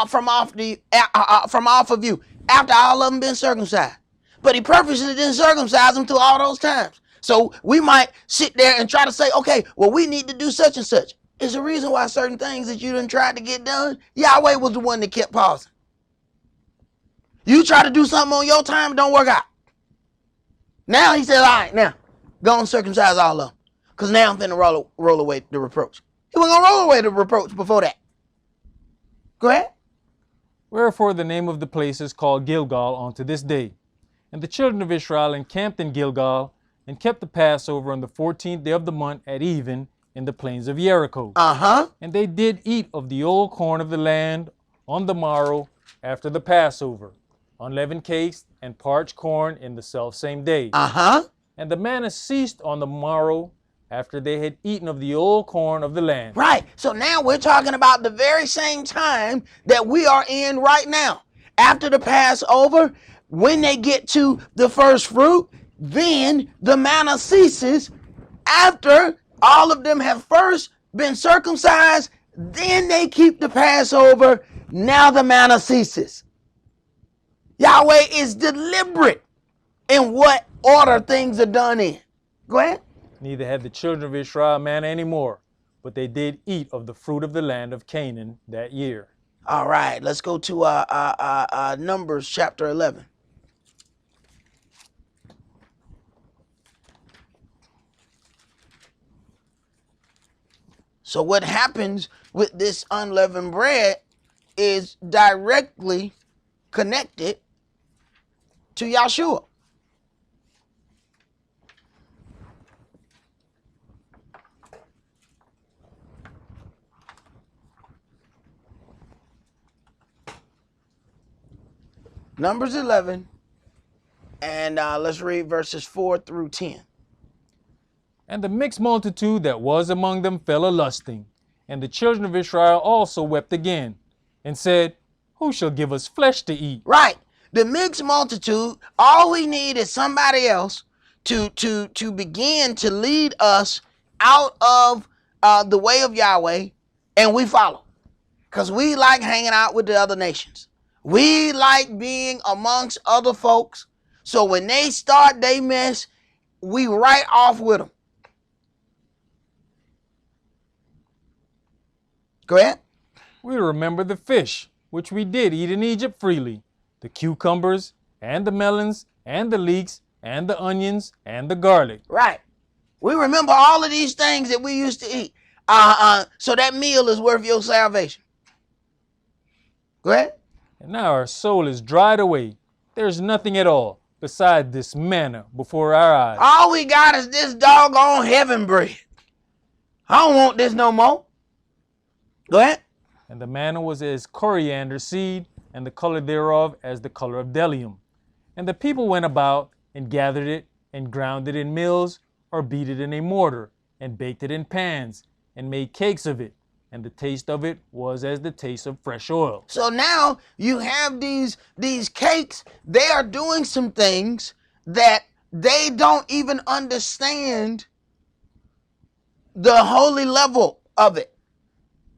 from off of you, after all of them been circumcised. But he purposely didn't circumcise them through all those times. So we might sit there and try to say, okay, well, we need to do such and such. It's a reason why certain things that you done tried to get done, Yahweh was the one that kept pausing. You try to do something on your time, it don't work out. Now he said, all right, now, go and circumcise all of them. Because now I'm finna roll away the reproach. He wasn't going to roll away the reproach before that. Go ahead. Wherefore the name of the place is called Gilgal unto this day. And the children of Israel encamped in Gilgal, and kept the Passover on the 14th day of the month at even in the plains of Jericho. Uh-huh. And they did eat of the old corn of the land on the morrow after the Passover, unleavened cakes and parched corn in the selfsame day. Uh-huh. And the manna ceased on the morrow after they had eaten of the old corn of the land. Right. So now we're talking about the very same time that we are in right now. After the Passover, when they get to the first fruit, then the manna ceases. After all of them have first been circumcised, then they keep the Passover. Now the manna ceases. Yahweh is deliberate in what order things are done in. Go ahead. Neither had the children of Israel manna any more, but they did eat of the fruit of the land of Canaan that year. All right, let's go to Numbers chapter 11. So what happens with this unleavened bread is directly connected to Yahshua. Numbers 11. And let's read verses 4 through 10. And the mixed multitude that was among them fell a-lusting. And the children of Israel also wept again, and said, Who shall give us flesh to eat? Right. The mixed multitude, all we need is somebody else to begin to lead us out of the way of Yahweh, and we follow. Because we like hanging out with the other nations. We like being amongst other folks. So when they start they mess, we right off with them. Go ahead. We remember the fish, which we did eat in Egypt freely, the cucumbers, and the melons, and the leeks, and the onions, and the garlic. Right. We remember all of these things that we used to eat. So that meal is worth your salvation. Go ahead. And now our soul is dried away. There's nothing at all beside this manna before our eyes. All we got is this doggone heaven bread. I don't want this no more. Go ahead. And the manna was as coriander seed, and the color thereof as the color of bdellium. And the people went about and gathered it, and ground it in mills, or beat it in a mortar, and baked it in pans, and made cakes of it. And the taste of it was as the taste of fresh oil. So now you have these cakes. They are doing some things that they don't even understand the holy level of it.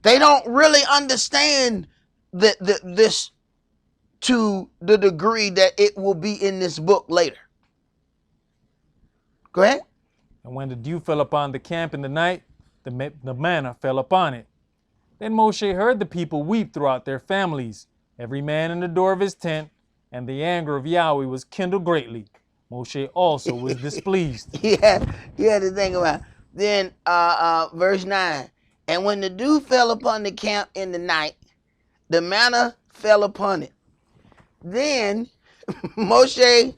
They don't really understand this to the degree that it will be in this book later. Go ahead. And when the dew fell upon the camp in the night, the manna fell upon it. Then Moshe heard the people weep throughout their families, every man in the door of his tent, and the anger of Yahweh was kindled greatly. Moshe also was displeased. Yeah, to think about. Then verse 9. And when the dew fell upon the camp in the night, the manna fell upon it. Then Moshe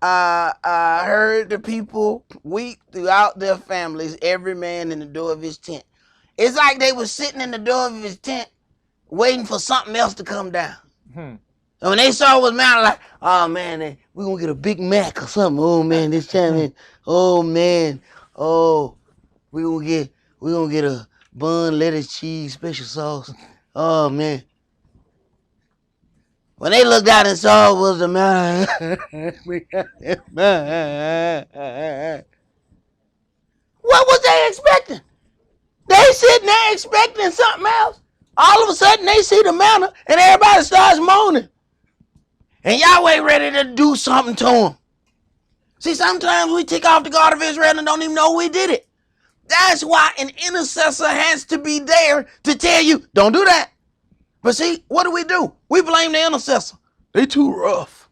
heard the people weep throughout their families, every man in the door of his tent. It's like they were sitting in the door of his tent waiting for something else to come down. And when they saw it was manna, like, oh man, we're going to get a Big Mac or something. Oh man, this time, man. Oh man. Oh, we're going to get a bun, lettuce, cheese, special sauce. Oh man. When they looked out and saw it was the manna. What was they expecting? They sitting there expecting something else. All of a sudden they see the manna and everybody starts moaning. And Yahweh ready to do something to them. See, sometimes we tick off the God of Israel and don't even know we did it. That's why an intercessor has to be there to tell you, don't do that. But see, what do? We blame the intercessor. They too rough.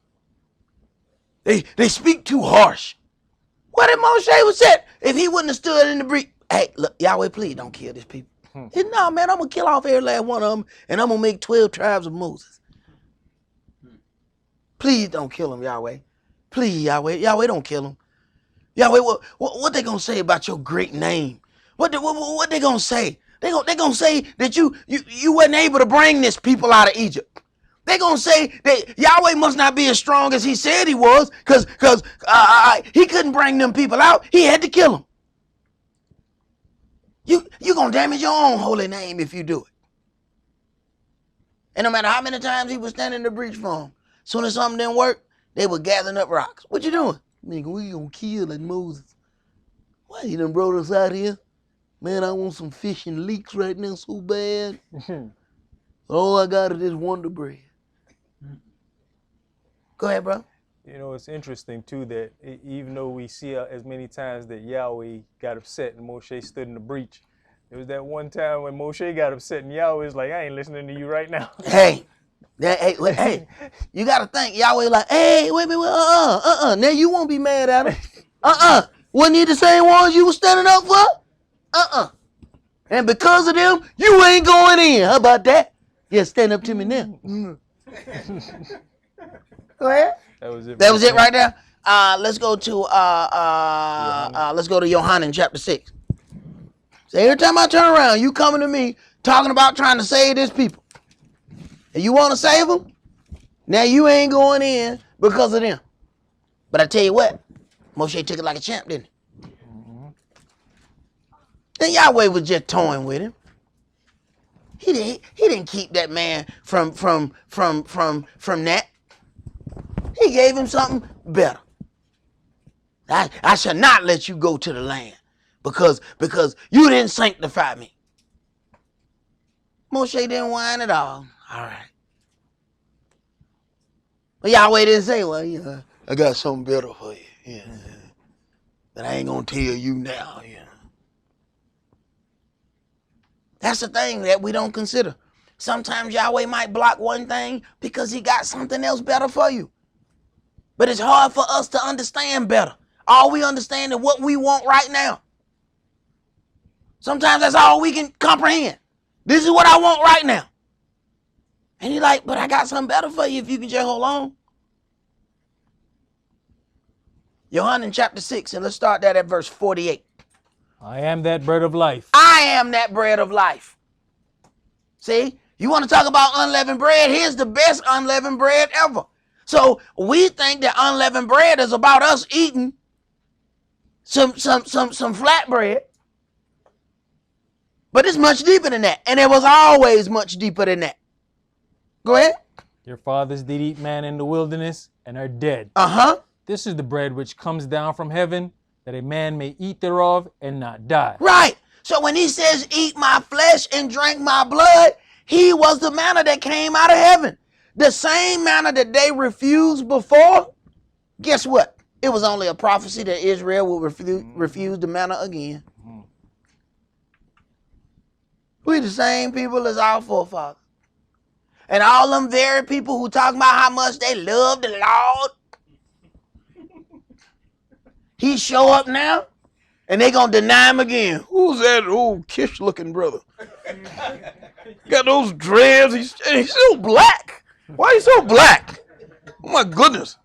They speak too harsh. What did Moshe would said if he wouldn't have stood in the breach? Hey, look, Yahweh, please don't kill these people. No, man, I'm going to kill off every last one of them, and I'm going to make 12 tribes of Moses. Please don't kill them, Yahweh. Please, Yahweh. Yahweh, don't kill them. Yahweh, what they going to say about your great name? What they going to say? They going to say that you wasn't able to bring this people out of Egypt. They going to say that Yahweh must not be as strong as he said he was because he couldn't bring them people out. He had to kill them. You going to damage your own holy name if you do it. And no matter how many times he was standing in the breach for them, as soon as something didn't work, they were gathering up rocks. What you doing? Nigga, we going to kill like Moses. Why you done brought us out here? Man, I want some fish and leeks right now so bad. All I got is this Wonder Bread. Go ahead, bro. You know, it's interesting, too, that even though we see as many times that Yahweh got upset and Moshe stood in the breach, there was that one time when Moshe got upset and Yahweh was like, I ain't listening to you right now. Hey, you got to think. Yahweh like, hey, wait a minute, now you won't be mad at him. Wasn't he the same ones you were standing up for? And because of them, you ain't going in. How about that? Yeah, stand up to me now. Go ahead. That was it. That was it right there. Let's go to Yohanan chapter 6. So every time I turn around, you coming to me talking about trying to save this people. And you want to save them? Now you ain't going in because of them. But I tell you what, Moshe took it like a champ, didn't he? And Yahweh was just toying with him. He didn't keep that man from that. He gave him something better. I shall not let you go to the land because you didn't sanctify me. Moshe didn't whine at all. All right. But Yahweh didn't say, well, yeah, I got something better for you. Yeah. But I ain't going to tell you now. Yeah. That's the thing that we don't consider. Sometimes Yahweh might block one thing because he got something else better for you. But it's hard for us to understand better. All we understand is what we want right now. Sometimes that's all we can comprehend. This is what I want right now. And he's like, but I got something better for you if you can just hold on. Yohanan chapter 6, and let's start that at verse 48. I am that bread of life. I am that bread of life. See, you want to talk about unleavened bread? Here's the best unleavened bread ever. So we think that unleavened bread is about us eating some flatbread. But it's much deeper than that. And it was always much deeper than that. Go ahead. Your fathers did eat manna in the wilderness and are dead. Uh-huh. This is the bread which comes down from heaven, that a man may eat thereof and not die. Right. So when he says, eat my flesh and drink my blood, he was the manna that came out of heaven. The same manna that they refused before, guess what? It was only a prophecy that Israel will refuse the manna again. We the same people as our forefathers. And all them very people who talk about how much they love the Lord, he show up now, and they gonna deny him again. Who's that old Kish-looking brother? Got those dreads. He's so black. Why he so black? Oh my goodness!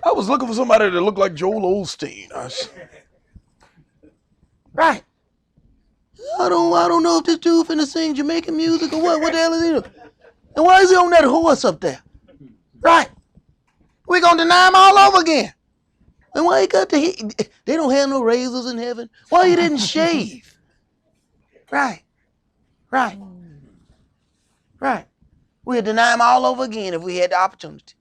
I was looking for somebody that looked like Joel Osteen. Right. I don't know if this dude finna sing Jamaican music or what. What the hell is he doing? And why is he on that horse up there? Right. We're gonna deny him all over again. And why he got the they don't have no razors in heaven? Why he didn't shave? Right. Right. Right. We'd deny him all over again if we had the opportunity.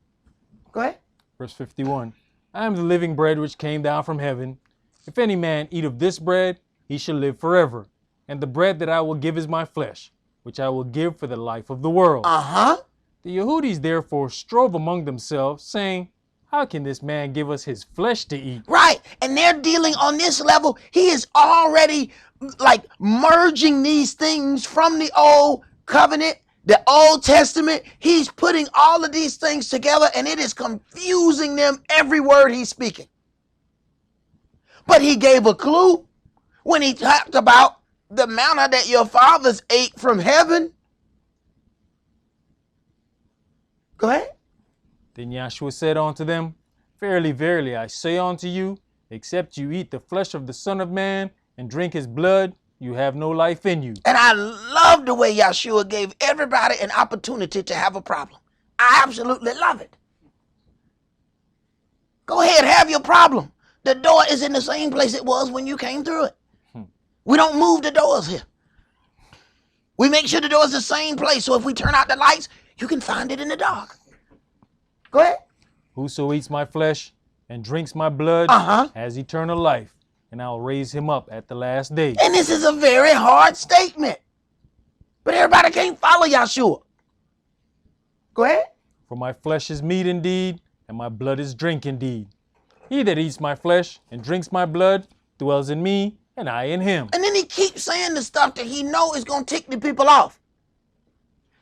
Go ahead. Verse 51. I am the living bread which came down from heaven. If any man eat of this bread, he shall live forever. And the bread that I will give is my flesh, which I will give for the life of the world. Uh-huh. The Yehudis therefore strove among themselves, saying, how can this man give us his flesh to eat? Right. And they're dealing on this level. He is already like merging these things from the old covenant, the Old Testament. He's putting all of these things together, and it is confusing them every word he's speaking. But he gave a clue when he talked about the manna that your fathers ate from heaven. Go ahead. Then Yahshua said unto them, verily, verily, I say unto you, except you eat the flesh of the Son of Man and drink his blood, you have no life in you. And I love the way Yahshua gave everybody an opportunity to have a problem. I absolutely love it. Go ahead, have your problem. The door is in the same place it was when you came through it. We don't move the doors here. We make sure the door is the same place, so if we turn out the lights, you can find it in the dark. Go ahead. Whoso eats my flesh and drinks my blood has eternal life, and I will raise him up at the last day. And this is a very hard statement. But everybody can't follow Yahshua. Go ahead. For my flesh is meat indeed, and my blood is drink indeed. He that eats my flesh and drinks my blood dwells in me, and I in him. And then he keeps saying the stuff that he knows is going to tick the people off.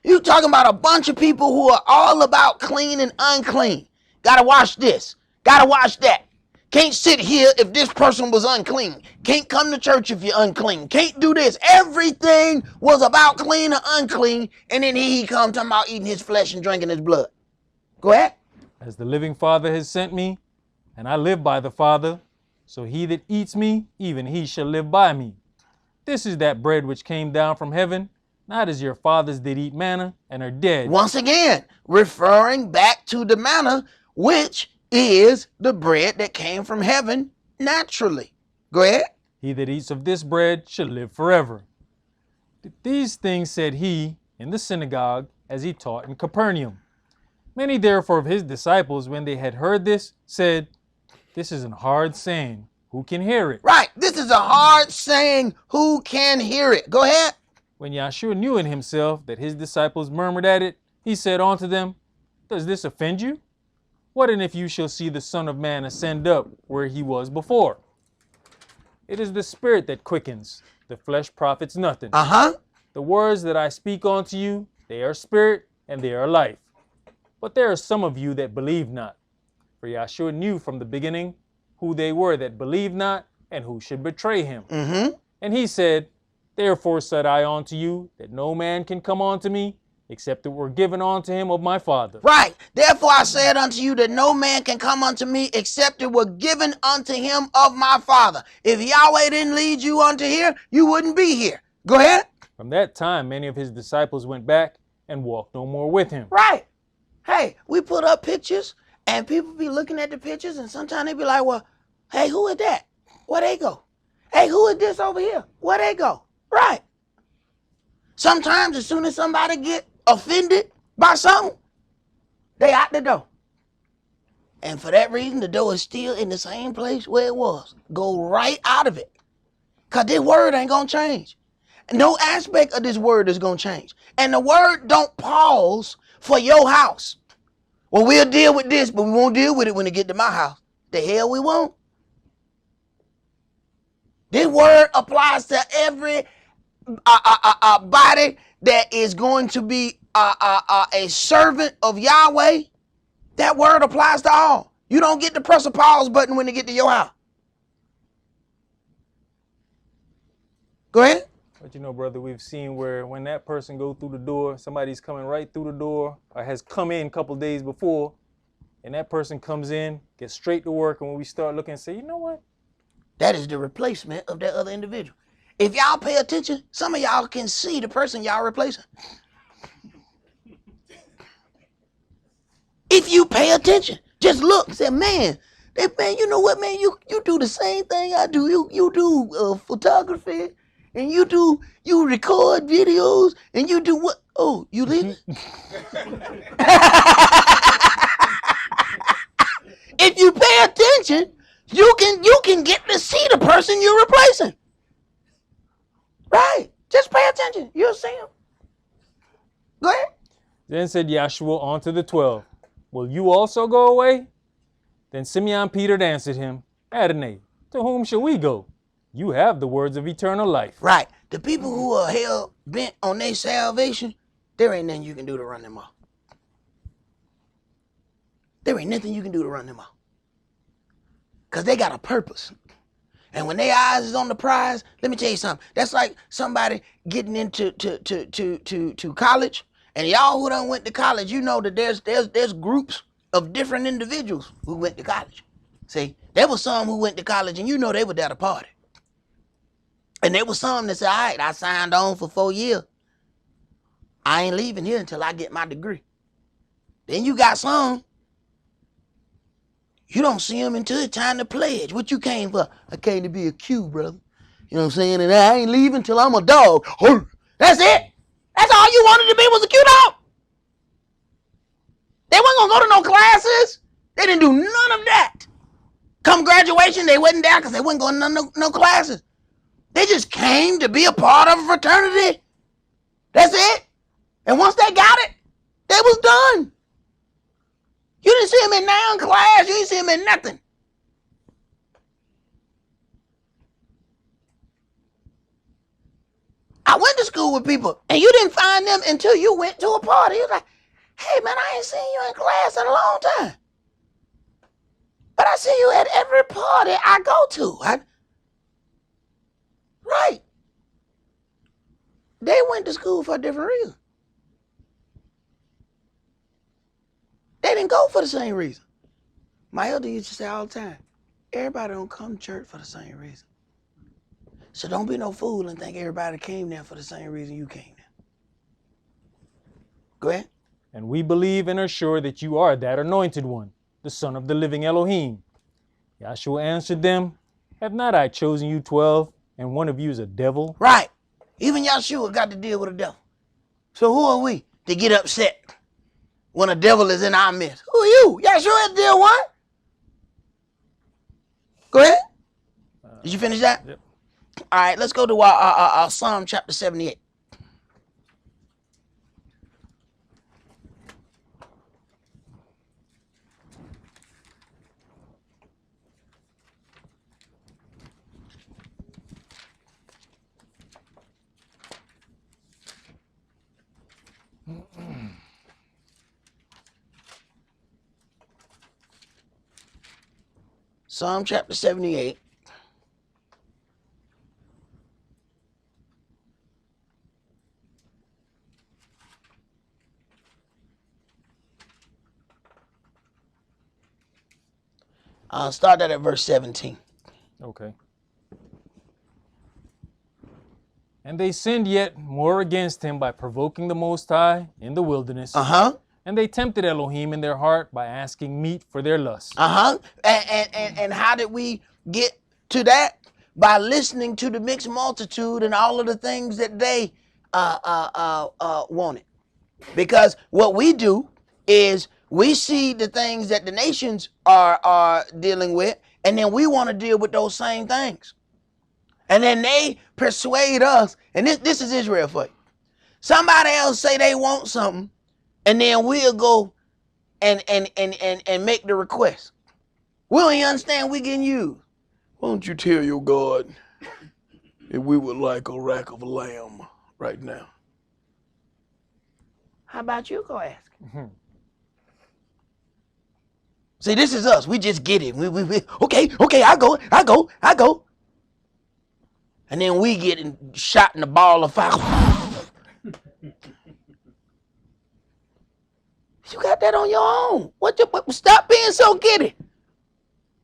You talking about a bunch of people who are all about clean and unclean. Gotta wash this. Gotta wash that. Can't sit here if this person was unclean. Can't come to church if you're unclean. Can't do this. Everything was about clean or unclean. And then he come talking about eating his flesh and drinking his blood. Go ahead. As the living Father has sent me, and I live by the Father, so he that eats me, even he shall live by me. This is that bread which came down from heaven, not as your fathers did eat manna and are dead. Once again, referring back to the manna, which is the bread that came from heaven naturally. Go ahead. He that eats of this bread shall live forever. These things said he in the synagogue as he taught in Capernaum. Many therefore of his disciples, when they had heard this, said, This is an hard saying. Who can hear it? Right. This is a hard saying. Who can hear it? Go ahead. When Yahshua knew in himself that his disciples murmured at it, he said unto them, Does this offend you? What and if you shall see the Son of Man ascend up where he was before? It is the Spirit that quickens, the flesh profits nothing. The words that I speak unto you, they are spirit and they are life. But there are some of you that believe not. For Yahshua knew from the beginning who they were that believed not and who should betray him. And he said, Therefore said I unto you, that no man can come unto me, except it were given unto him of my Father. Right. Therefore I said unto you that no man can come unto me, except it were given unto him of my Father. If Yahweh didn't lead you unto here, you wouldn't be here. Go ahead. From that time, many of his disciples went back and walked no more with him. Right. Hey, we put up pictures and people be looking at the pictures and sometimes they be like, well, hey, who is that? Where they go? Hey, who is this over here? Where they go? Right. Sometimes as soon as somebody get offended by something, they out the door. And for that reason, the door is still in the same place where it was. Go right out of it. Because this word ain't going to change. No aspect of this word is going to change. And the word don't pause for your house. Well, we'll deal with this, but we won't deal with it when it get to my house. The hell we won't. This word applies to every body that is going to be a servant of Yahweh. That word applies to all. You don't get to press a pause button when they get to your house. Go ahead. But you know, brother, we've seen where when that person go through the door, somebody's coming right through the door or has come in a couple days before, and that person comes in, gets straight to work, and when we start looking and say, you know what? That is the replacement of that other individual. If y'all pay attention, some of y'all can see the person y'all replacing. If you pay attention, just look and say, man, you know what, man, you do the same thing I do. You do photography, and you record videos, and you do what? Oh, you leaving? If you pay attention, you can get to see the person you're replacing. Right. Just pay attention. You'll see him. Go ahead. Then said Yahshua unto the 12, Will you also go away? Then Simeon Peter answered him, Adonai, to whom shall we go? You have the words of eternal life. Right. The people who are hell bent on their salvation, there ain't nothing you can do to run them off. There ain't nothing you can do to run them off. Because they got a purpose. And when their eyes is on the prize, let me tell you something. That's like somebody getting into to college. And y'all who done went to college, you know that there's groups of different individuals who went to college. See, there was some who went to college and you know they were there to party. And there was some that said, all right, I signed on for 4 years. I ain't leaving here until I get my degree. Then you got some, you don't see them until it's time to pledge. What you came for? I came to be a Q, brother. You know what I'm saying? And I ain't leaving till I'm a dog. That's it. That's all you wanted to be was a Q dog. They wasn't going to go to no classes. They didn't do none of that. Come graduation, they wasn't there because they wasn't going to no classes. They just came to be a part of a fraternity. That's it. And once they got it, they was done. You didn't see them in noun class. You didn't see them in nothing. I went to school with people, and you didn't find them until you went to a party. You was like, hey, man, I ain't seen you in class in a long time. But I see you at every party I go to. Right. They went to school for a different reason. They didn't go for the same reason. My elder used to say all the time, everybody don't come to church for the same reason. So don't be no fool and think everybody came there for the same reason you came there. Go ahead. and we believe and are sure that you are that anointed one, the Son of the living Elohim. Yahshua answered them, have not I chosen you 12, and one of you is a devil? Right. Even Yahshua got to deal with a devil. So who are we to get upset when a devil is in our midst? Who are you? Yahshua had to deal with one. Go ahead. Did you finish that? Yep. All right, let's go to our Psalm chapter 78. Psalm chapter 78. Start that at verse 17. Okay. And they sinned yet more against him by provoking the Most High in the wilderness. And they tempted Elohim in their heart by asking meat for their lust. And how did we get to that? By listening to the mixed multitude and all of the things that they wanted. Because what we do is we see the things that the nations are dealing with, and then we want to deal with those same things. And then they persuade us, and this is Israel for you. Somebody else say they want something, and then we'll go and make the request. We don't even understand we getting used. Why don't you tell your God that we would like a rack of lamb right now? How about you go ask? See, this is us. We just get it. We okay, I go. And then we get shot in the ball of fire. You got that on your own. Stop being so giddy.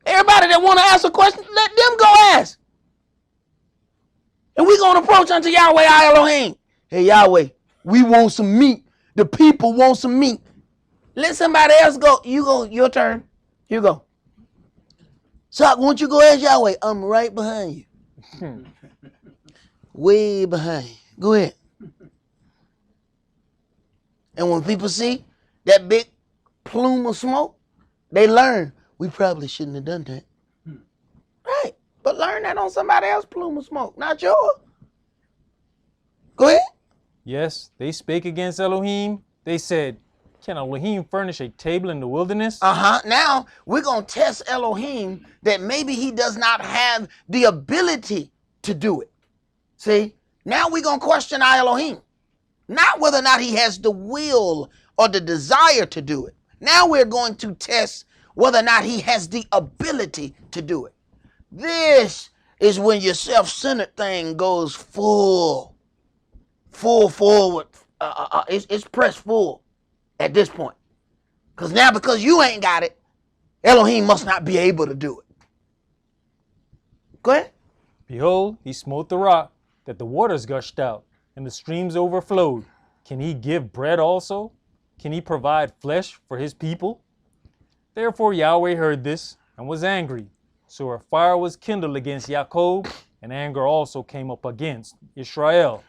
Everybody that want to ask a question, let them go ask. And we're going to approach unto Yahweh our Elohim. Hey, Yahweh, we want some meat. The people want some meat. Let somebody else go. You go, your turn. You go. So, won't you go ask Yahweh? I'm right behind you. Way behind you. Go ahead. And when people see that big plume of smoke, they learn, we probably shouldn't have done that. Right. But learn that on somebody else's plume of smoke, not yours. Go ahead. Yes, they spake against Elohim. They said, can Elohim furnish a table in the wilderness? Now we're going to test Elohim that maybe he does not have the ability to do it. See, now we're going to question our Elohim. Not whether or not he has the will or the desire to do it. Now we're going to test whether or not he has the ability to do it. This is when your self-centered thing goes full forward. It's pressed full at this point. Because you ain't got it, Elohim must not be able to do it. Go ahead. Behold, he smote the rock, that the waters gushed out, and the streams overflowed. Can he give bread also? Can he provide flesh for his people? Therefore Yahweh heard this, and was angry. So a fire was kindled against Jacob, and anger also came up against Israel,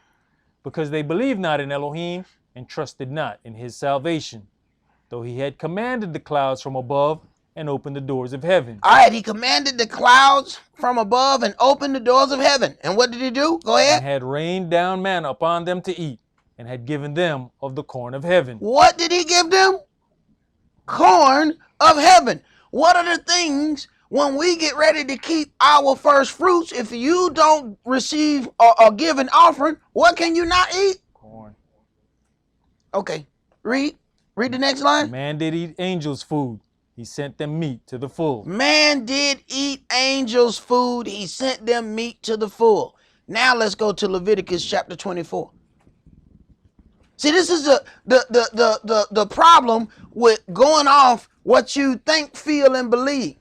because they believed not in Elohim, and trusted not in his salvation, though he had commanded the clouds from above, and opened the doors of heaven. All right, he commanded the clouds from above and opened the doors of heaven. And what did he do? Go ahead. And had rained down manna upon them to eat, and had given them of the corn of heaven. What did he give them? Corn of heaven. What are the things when we get ready to keep our first fruits? If you don't receive or give an offering, what can you not eat? Corn. Okay, read the next line. Man did eat angels' food. He sent them meat to the full. Man did eat angels' food. He sent them meat to the full. Now let's go to Leviticus chapter 24. See, this is the problem with going off what you think, feel, and believe.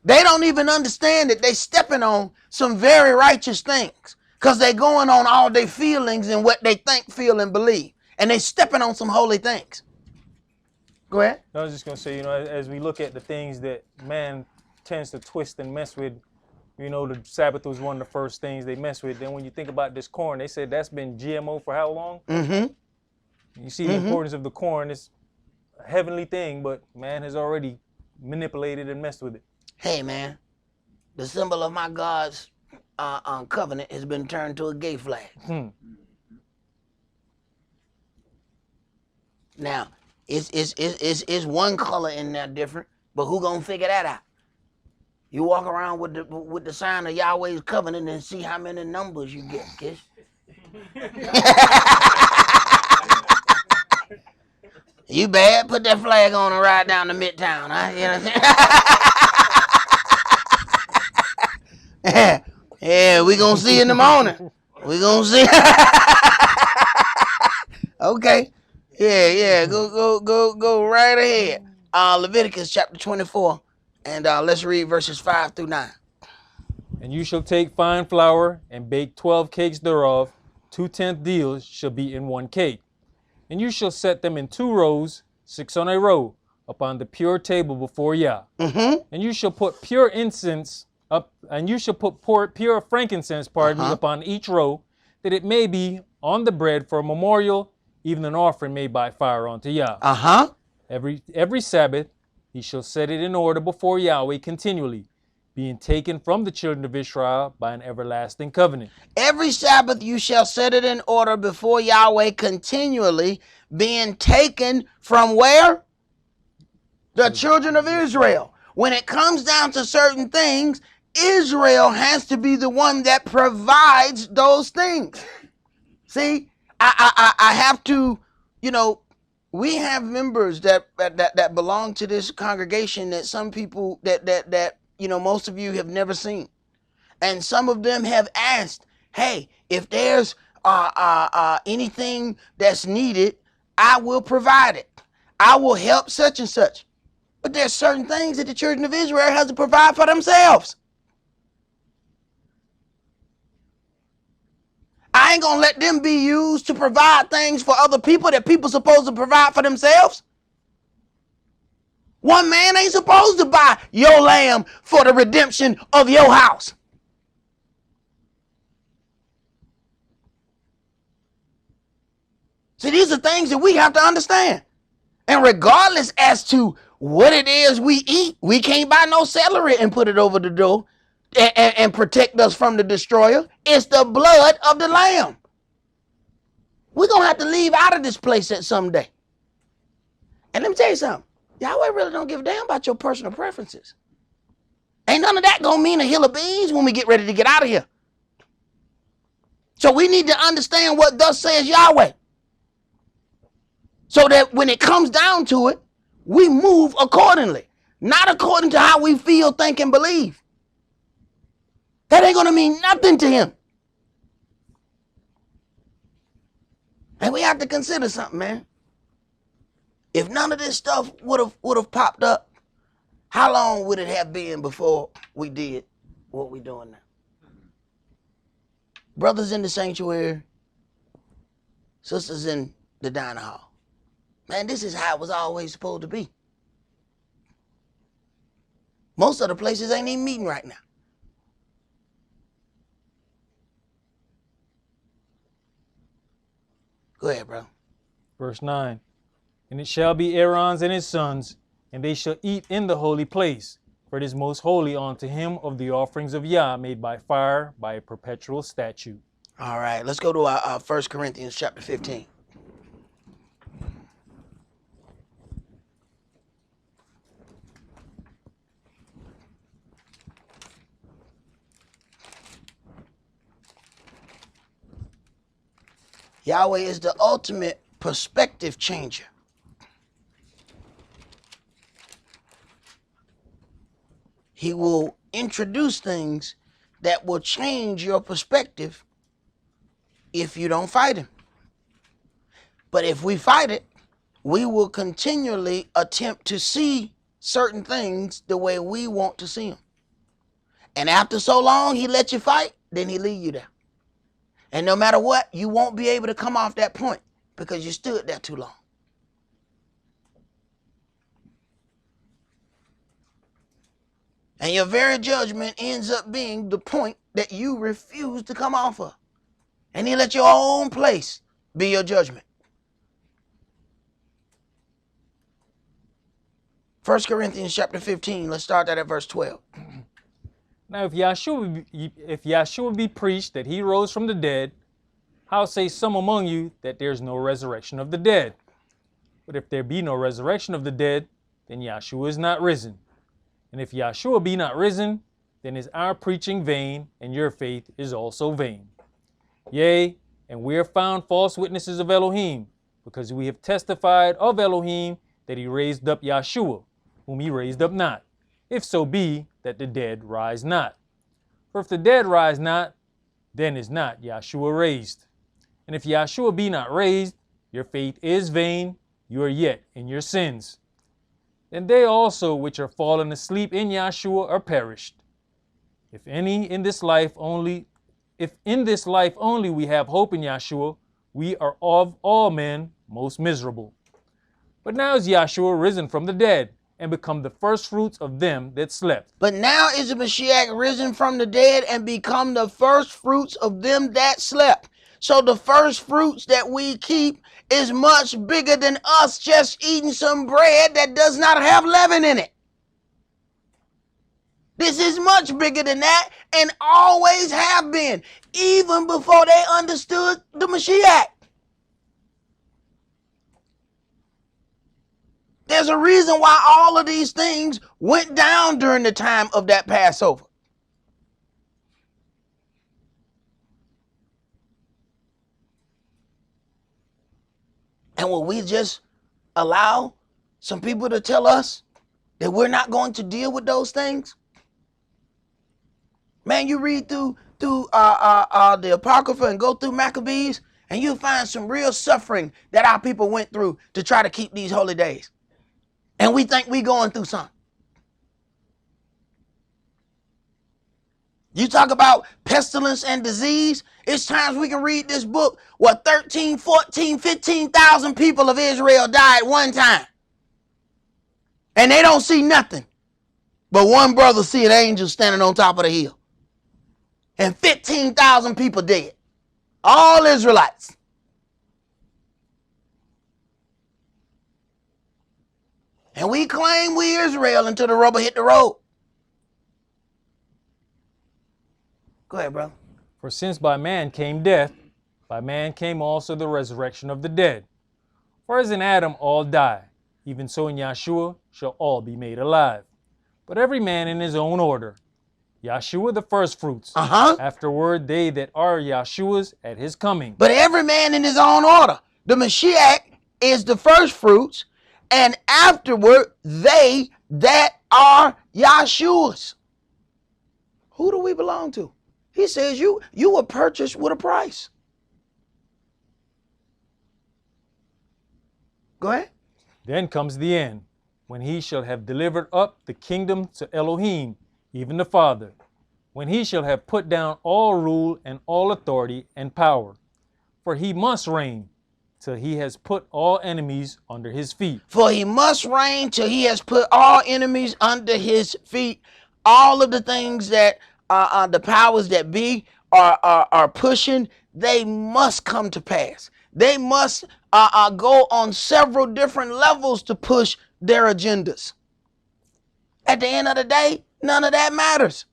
They don't even understand that they stepping on some very righteous things because they going on all their feelings and what they think, feel, and believe. And they stepping on some holy things. Go ahead. I was just gonna say, as we look at the things that man tends to twist and mess with, the Sabbath was one of the first things they mess with. Then when you think about this corn, they said that's been GMO for how long? Mm-hmm. You see the importance of the corn. It's a heavenly thing, but man has already manipulated and messed with it. Hey, man, the symbol of my God's covenant has been turned to a gay flag. Now, it's one color in there different, but who gonna figure that out? You walk around with the sign of Yahweh's covenant and see how many numbers you get, kids. You bad? Put that flag on and ride down to Midtown, huh? You know what I'm saying? Yeah, we gonna see in the morning. We gonna see. Okay. Yeah. Go right ahead. Leviticus chapter 24, and let's read verses 5 through 9. And you shall take fine flour and bake 12 cakes thereof. 2/10 deals shall be in one cake. And you shall set them in 2 rows, 6 on a row, upon the pure table before Yah. Mm-hmm. And you shall put pure incense up, and you shall put pure frankincense, upon each row, that it may be on the bread for a memorial, even an offering made by fire unto Yah. Every Sabbath he shall set it in order before Yahweh continually, being taken from the children of Israel by an everlasting covenant. Every Sabbath you shall set it in order before Yahweh continually, being taken from where? The children of Israel. When it comes down to certain things, Israel has to be the one that provides those things. See, I have to, we have members that belong to this congregation that some people that most of you have never seen. And some of them have asked, hey, if there's anything that's needed, I will provide it. I will help such and such. But there's certain things that the children of Israel has to provide for themselves. I ain't gonna let them be used to provide things for other people that people supposed to provide for themselves. One man ain't supposed to buy your lamb for the redemption of your house. See, these are things that we have to understand. And regardless as to what it is we eat, we can't buy no celery and put it over the door and protect us from the destroyer. It's the blood of the lamb. We're going to have to leave out of this place at some day. And let me tell you something. Yahweh really don't give a damn about your personal preferences. Ain't none of that going to mean a hill of beans when we get ready to get out of here. So we need to understand what thus says Yahweh. So that when it comes down to it, we move accordingly. Not according to how we feel, think, and believe. That ain't going to mean nothing to him. And we have to consider something, man. If none of this stuff would have popped up, how long would it have been before we did what we're doing now? Brothers in the sanctuary, sisters in the dining hall. Man, this is how it was always supposed to be. Most of the places ain't even meeting right now. Go ahead, bro. Verse 9. And it shall be Aaron's and his sons, and they shall eat in the holy place, for it is most holy unto him of the offerings of Yah made by fire, by a perpetual statute. All right, let's go to our 1 Corinthians chapter 15. Yahweh is the ultimate perspective changer. He will introduce things that will change your perspective if you don't fight him. But if we fight it, we will continually attempt to see certain things the way we want to see them. And after so long, he let you fight, then he leave you there. And no matter what, you won't be able to come off that point because you stood there too long. And your very judgment ends up being the point that you refuse to come off of. And he let your own place be your judgment. 1 Corinthians chapter 15, let's start that at verse 12. Now, if Yahshua be preached that he rose from the dead, how say some among you that there's no resurrection of the dead? But if there be no resurrection of the dead, then Yahshua is not risen. And if Yahshua be not risen, then is our preaching vain, and your faith is also vain. Yea, and we are found false witnesses of Elohim, because we have testified of Elohim that he raised up Yahshua, whom he raised up not, if so be that the dead rise not. For if the dead rise not, then is not Yahshua raised. And if Yahshua be not raised, your faith is vain, you are yet in your sins. Then they also which are fallen asleep in Yahshua are perished. If in this life only we have hope in Yahshua, we are of all men most miserable. But now is Yahshua risen from the dead, and become the firstfruits of them that slept. But now is the Mashiach risen from the dead and become the firstfruits of them that slept. So the first fruits that we keep is much bigger than us just eating some bread that does not have leaven in it. This is much bigger than that and always have been, even before they understood the Mashiach. There's a reason why all of these things went down during the time of that Passover. And will we just allow some people to tell us that we're not going to deal with those things? Man, you read through the Apocrypha and go through Maccabees, and you'll find some real suffering that our people went through to try to keep these holy days. And we think we're going through something. You talk about pestilence and disease. It's times we can read this book where 13, 14, 15,000 people of Israel died one time. And they don't see nothing. But one brother see an angel standing on top of the hill. And 15,000 people dead. All Israelites. And we claim we Israel until the rubber hit the road. Go ahead, brother. For since by man came death, by man came also the resurrection of the dead. For as in Adam all die, even so in Yahshua shall all be made alive. But every man in his own order. Yahshua the firstfruits. Afterward they that are Yahshua's at his coming. But every man in his own order. The Mashiach is the firstfruits, and afterward they that are Yahshua's. Who do we belong to? He says you were purchased with a price. Go ahead. Then comes the end, when he shall have delivered up the kingdom to Elohim, even the Father, when he shall have put down all rule and all authority and power. For he must reign till he has put all enemies under his feet. For he must reign till he has put all enemies under his feet. All of the things that the powers that be are pushing, they must come to pass. They must go on several different levels to push their agendas. At the end of the day, none of that matters.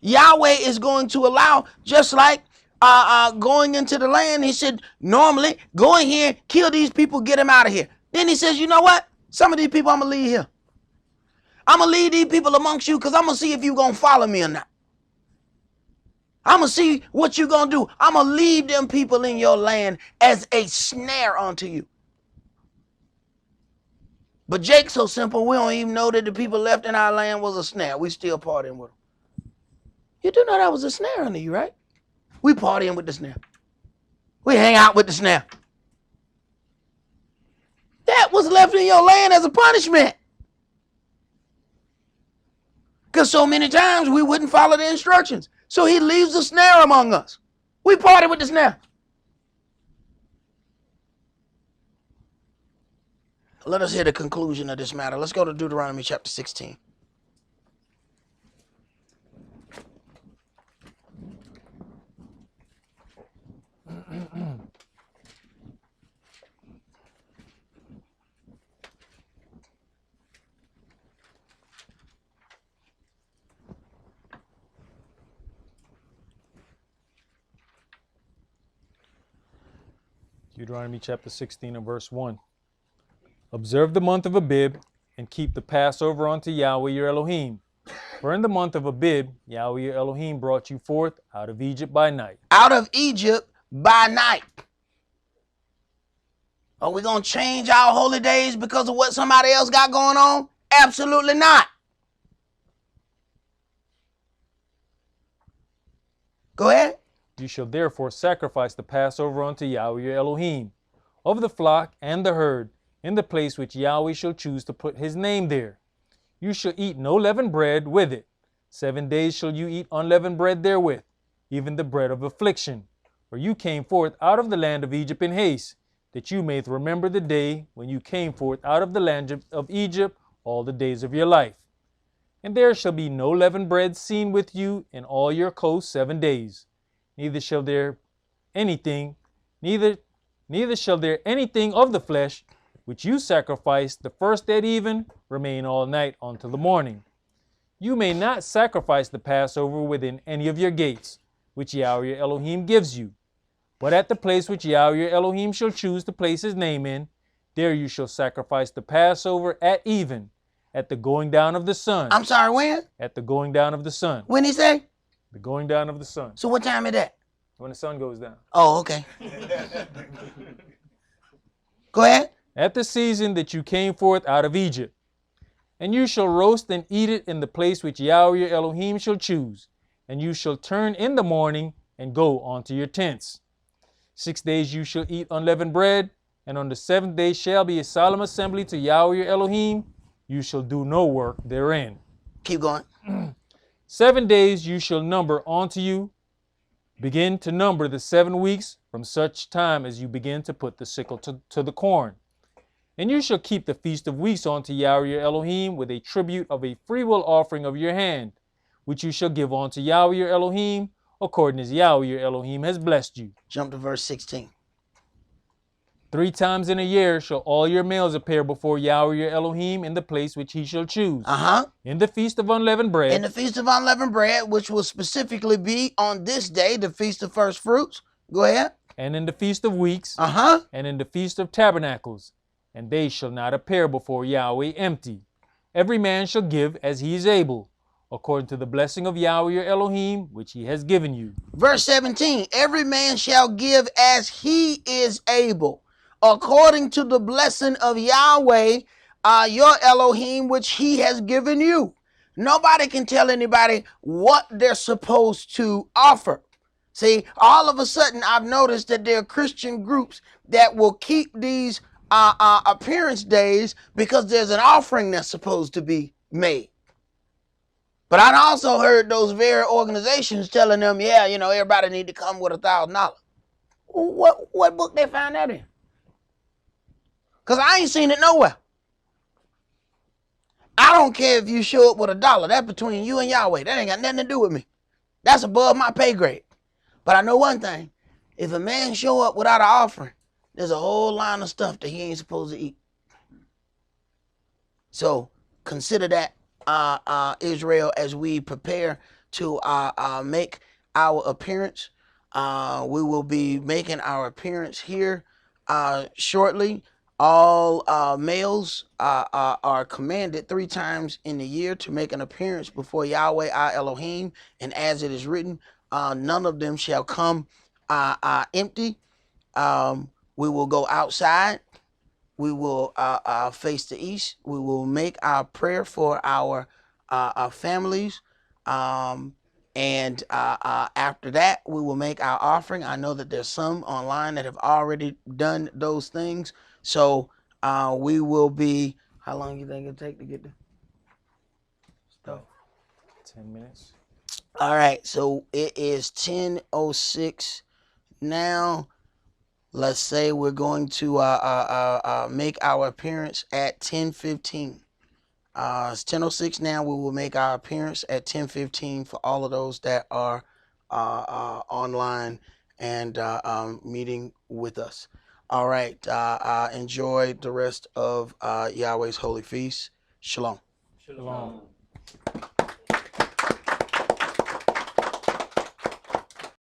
Yahweh is going to allow, just like going into the land, he said, normally, go in here, kill these people, get them out of here. Then he says, you know what? Some of these people I'm going to leave here. I'm going to leave these people amongst you because I'm going to see if you're going to follow me or not. I'm going to see what you're going to do. I'm going to leave them people in your land as a snare unto you. But Jake's so simple, we don't even know that the people left in our land was a snare. We still partying with them. You do know that was a snare unto you, right? We partying with the snare. We hang out with the snare. That was left in your land as a punishment. Because so many times we wouldn't follow the instructions. So he leaves a snare among us. We party with the snare. Let us hear the conclusion of this matter. Let's go to Deuteronomy chapter 16. Deuteronomy chapter 16 and verse 1. Observe the month of Abib and keep the Passover unto Yahweh your Elohim. For in the month of Abib, Yahweh your Elohim brought you forth out of Egypt by night. Out of Egypt by night. Are we going to change our holy days because of what somebody else got going on? Absolutely not. Go ahead. You shall therefore sacrifice the Passover unto Yahweh your Elohim, of the flock and the herd, in the place which Yahweh shall choose to put his name there. You shall eat no leavened bread with it. 7 days shall you eat unleavened bread therewith, even the bread of affliction. For you came forth out of the land of Egypt in haste, that you may remember the day when you came forth out of the land of Egypt all the days of your life. And there shall be no leavened bread seen with you in all your coasts 7 days. Neither shall there anything of the flesh which you sacrifice the first at even remain all night until the morning. You may not sacrifice the Passover within any of your gates, which Yahweh your Elohim gives you. But at the place which Yahweh your Elohim shall choose to place his name in, there you shall sacrifice the Passover at even, at the going down of the sun. I'm sorry, when? At the going down of the sun. When he say? The going down of the sun. So what time is that? When the sun goes down. Oh, okay. Go ahead. At the season that you came forth out of Egypt. And you shall roast and eat it in the place which Yahweh your Elohim shall choose. And you shall turn in the morning and go unto your tents. 6 days you shall eat unleavened bread, and on the 7th day shall be a solemn assembly to Yahweh your Elohim. You shall do no work therein. Keep going. 7 days you shall number unto you. Begin to number the 7 weeks from such time as you begin to put the sickle to the corn. And you shall keep the feast of weeks unto Yahweh your Elohim with a tribute of a freewill offering of your hand, which you shall give unto Yahweh your Elohim, according as Yahweh your Elohim has blessed you. Jump to verse 16. 3 times in a year shall all your males appear before Yahweh your Elohim in the place which he shall choose. In the feast of unleavened bread. In the feast of unleavened bread, which will specifically be on this day, the feast of first fruits. Go ahead. And in the feast of weeks. And in the feast of tabernacles. And they shall not appear before Yahweh empty. Every man shall give as he is able, according to the blessing of Yahweh your Elohim, which he has given you. Verse 17, every man shall give as he is able, according to the blessing of Yahweh, your Elohim, which he has given you. Nobody can tell anybody what they're supposed to offer. See, all of a sudden, I've noticed that there are Christian groups that will keep these appearance days because there's an offering that's supposed to be made. But I also heard those very organizations telling them, yeah, you know, everybody need to come with $1,000. What book they found that in? Because I ain't seen it nowhere. I don't care if you show up with $1. That's between you and Yahweh. That ain't got nothing to do with me. That's above my pay grade. But I know one thing. If a man show up without an offering, there's a whole line of stuff that he ain't supposed to eat. So consider that, Israel, as we prepare to make our appearance. We will be making our appearance here shortly. All males are commanded 3 times in the year to make an appearance before Yahweh our Elohim. And as it is written, none of them shall come empty. We will go outside. We will face the east. We will make our prayer for our families. And after that, we will make our offering. I know that there's some online that have already done those things. So we will be, how long do you think it'll take to get there? Stuff. 10 minutes. All right. So it is 10:06 now. Let's say we're going to make our appearance at 10:15. It's 10:06 now. We will make our appearance at 10:15 for all of those that are online and meeting with us. All right. Enjoy the rest of Yahweh's holy feast. Shalom. Shalom. Shalom.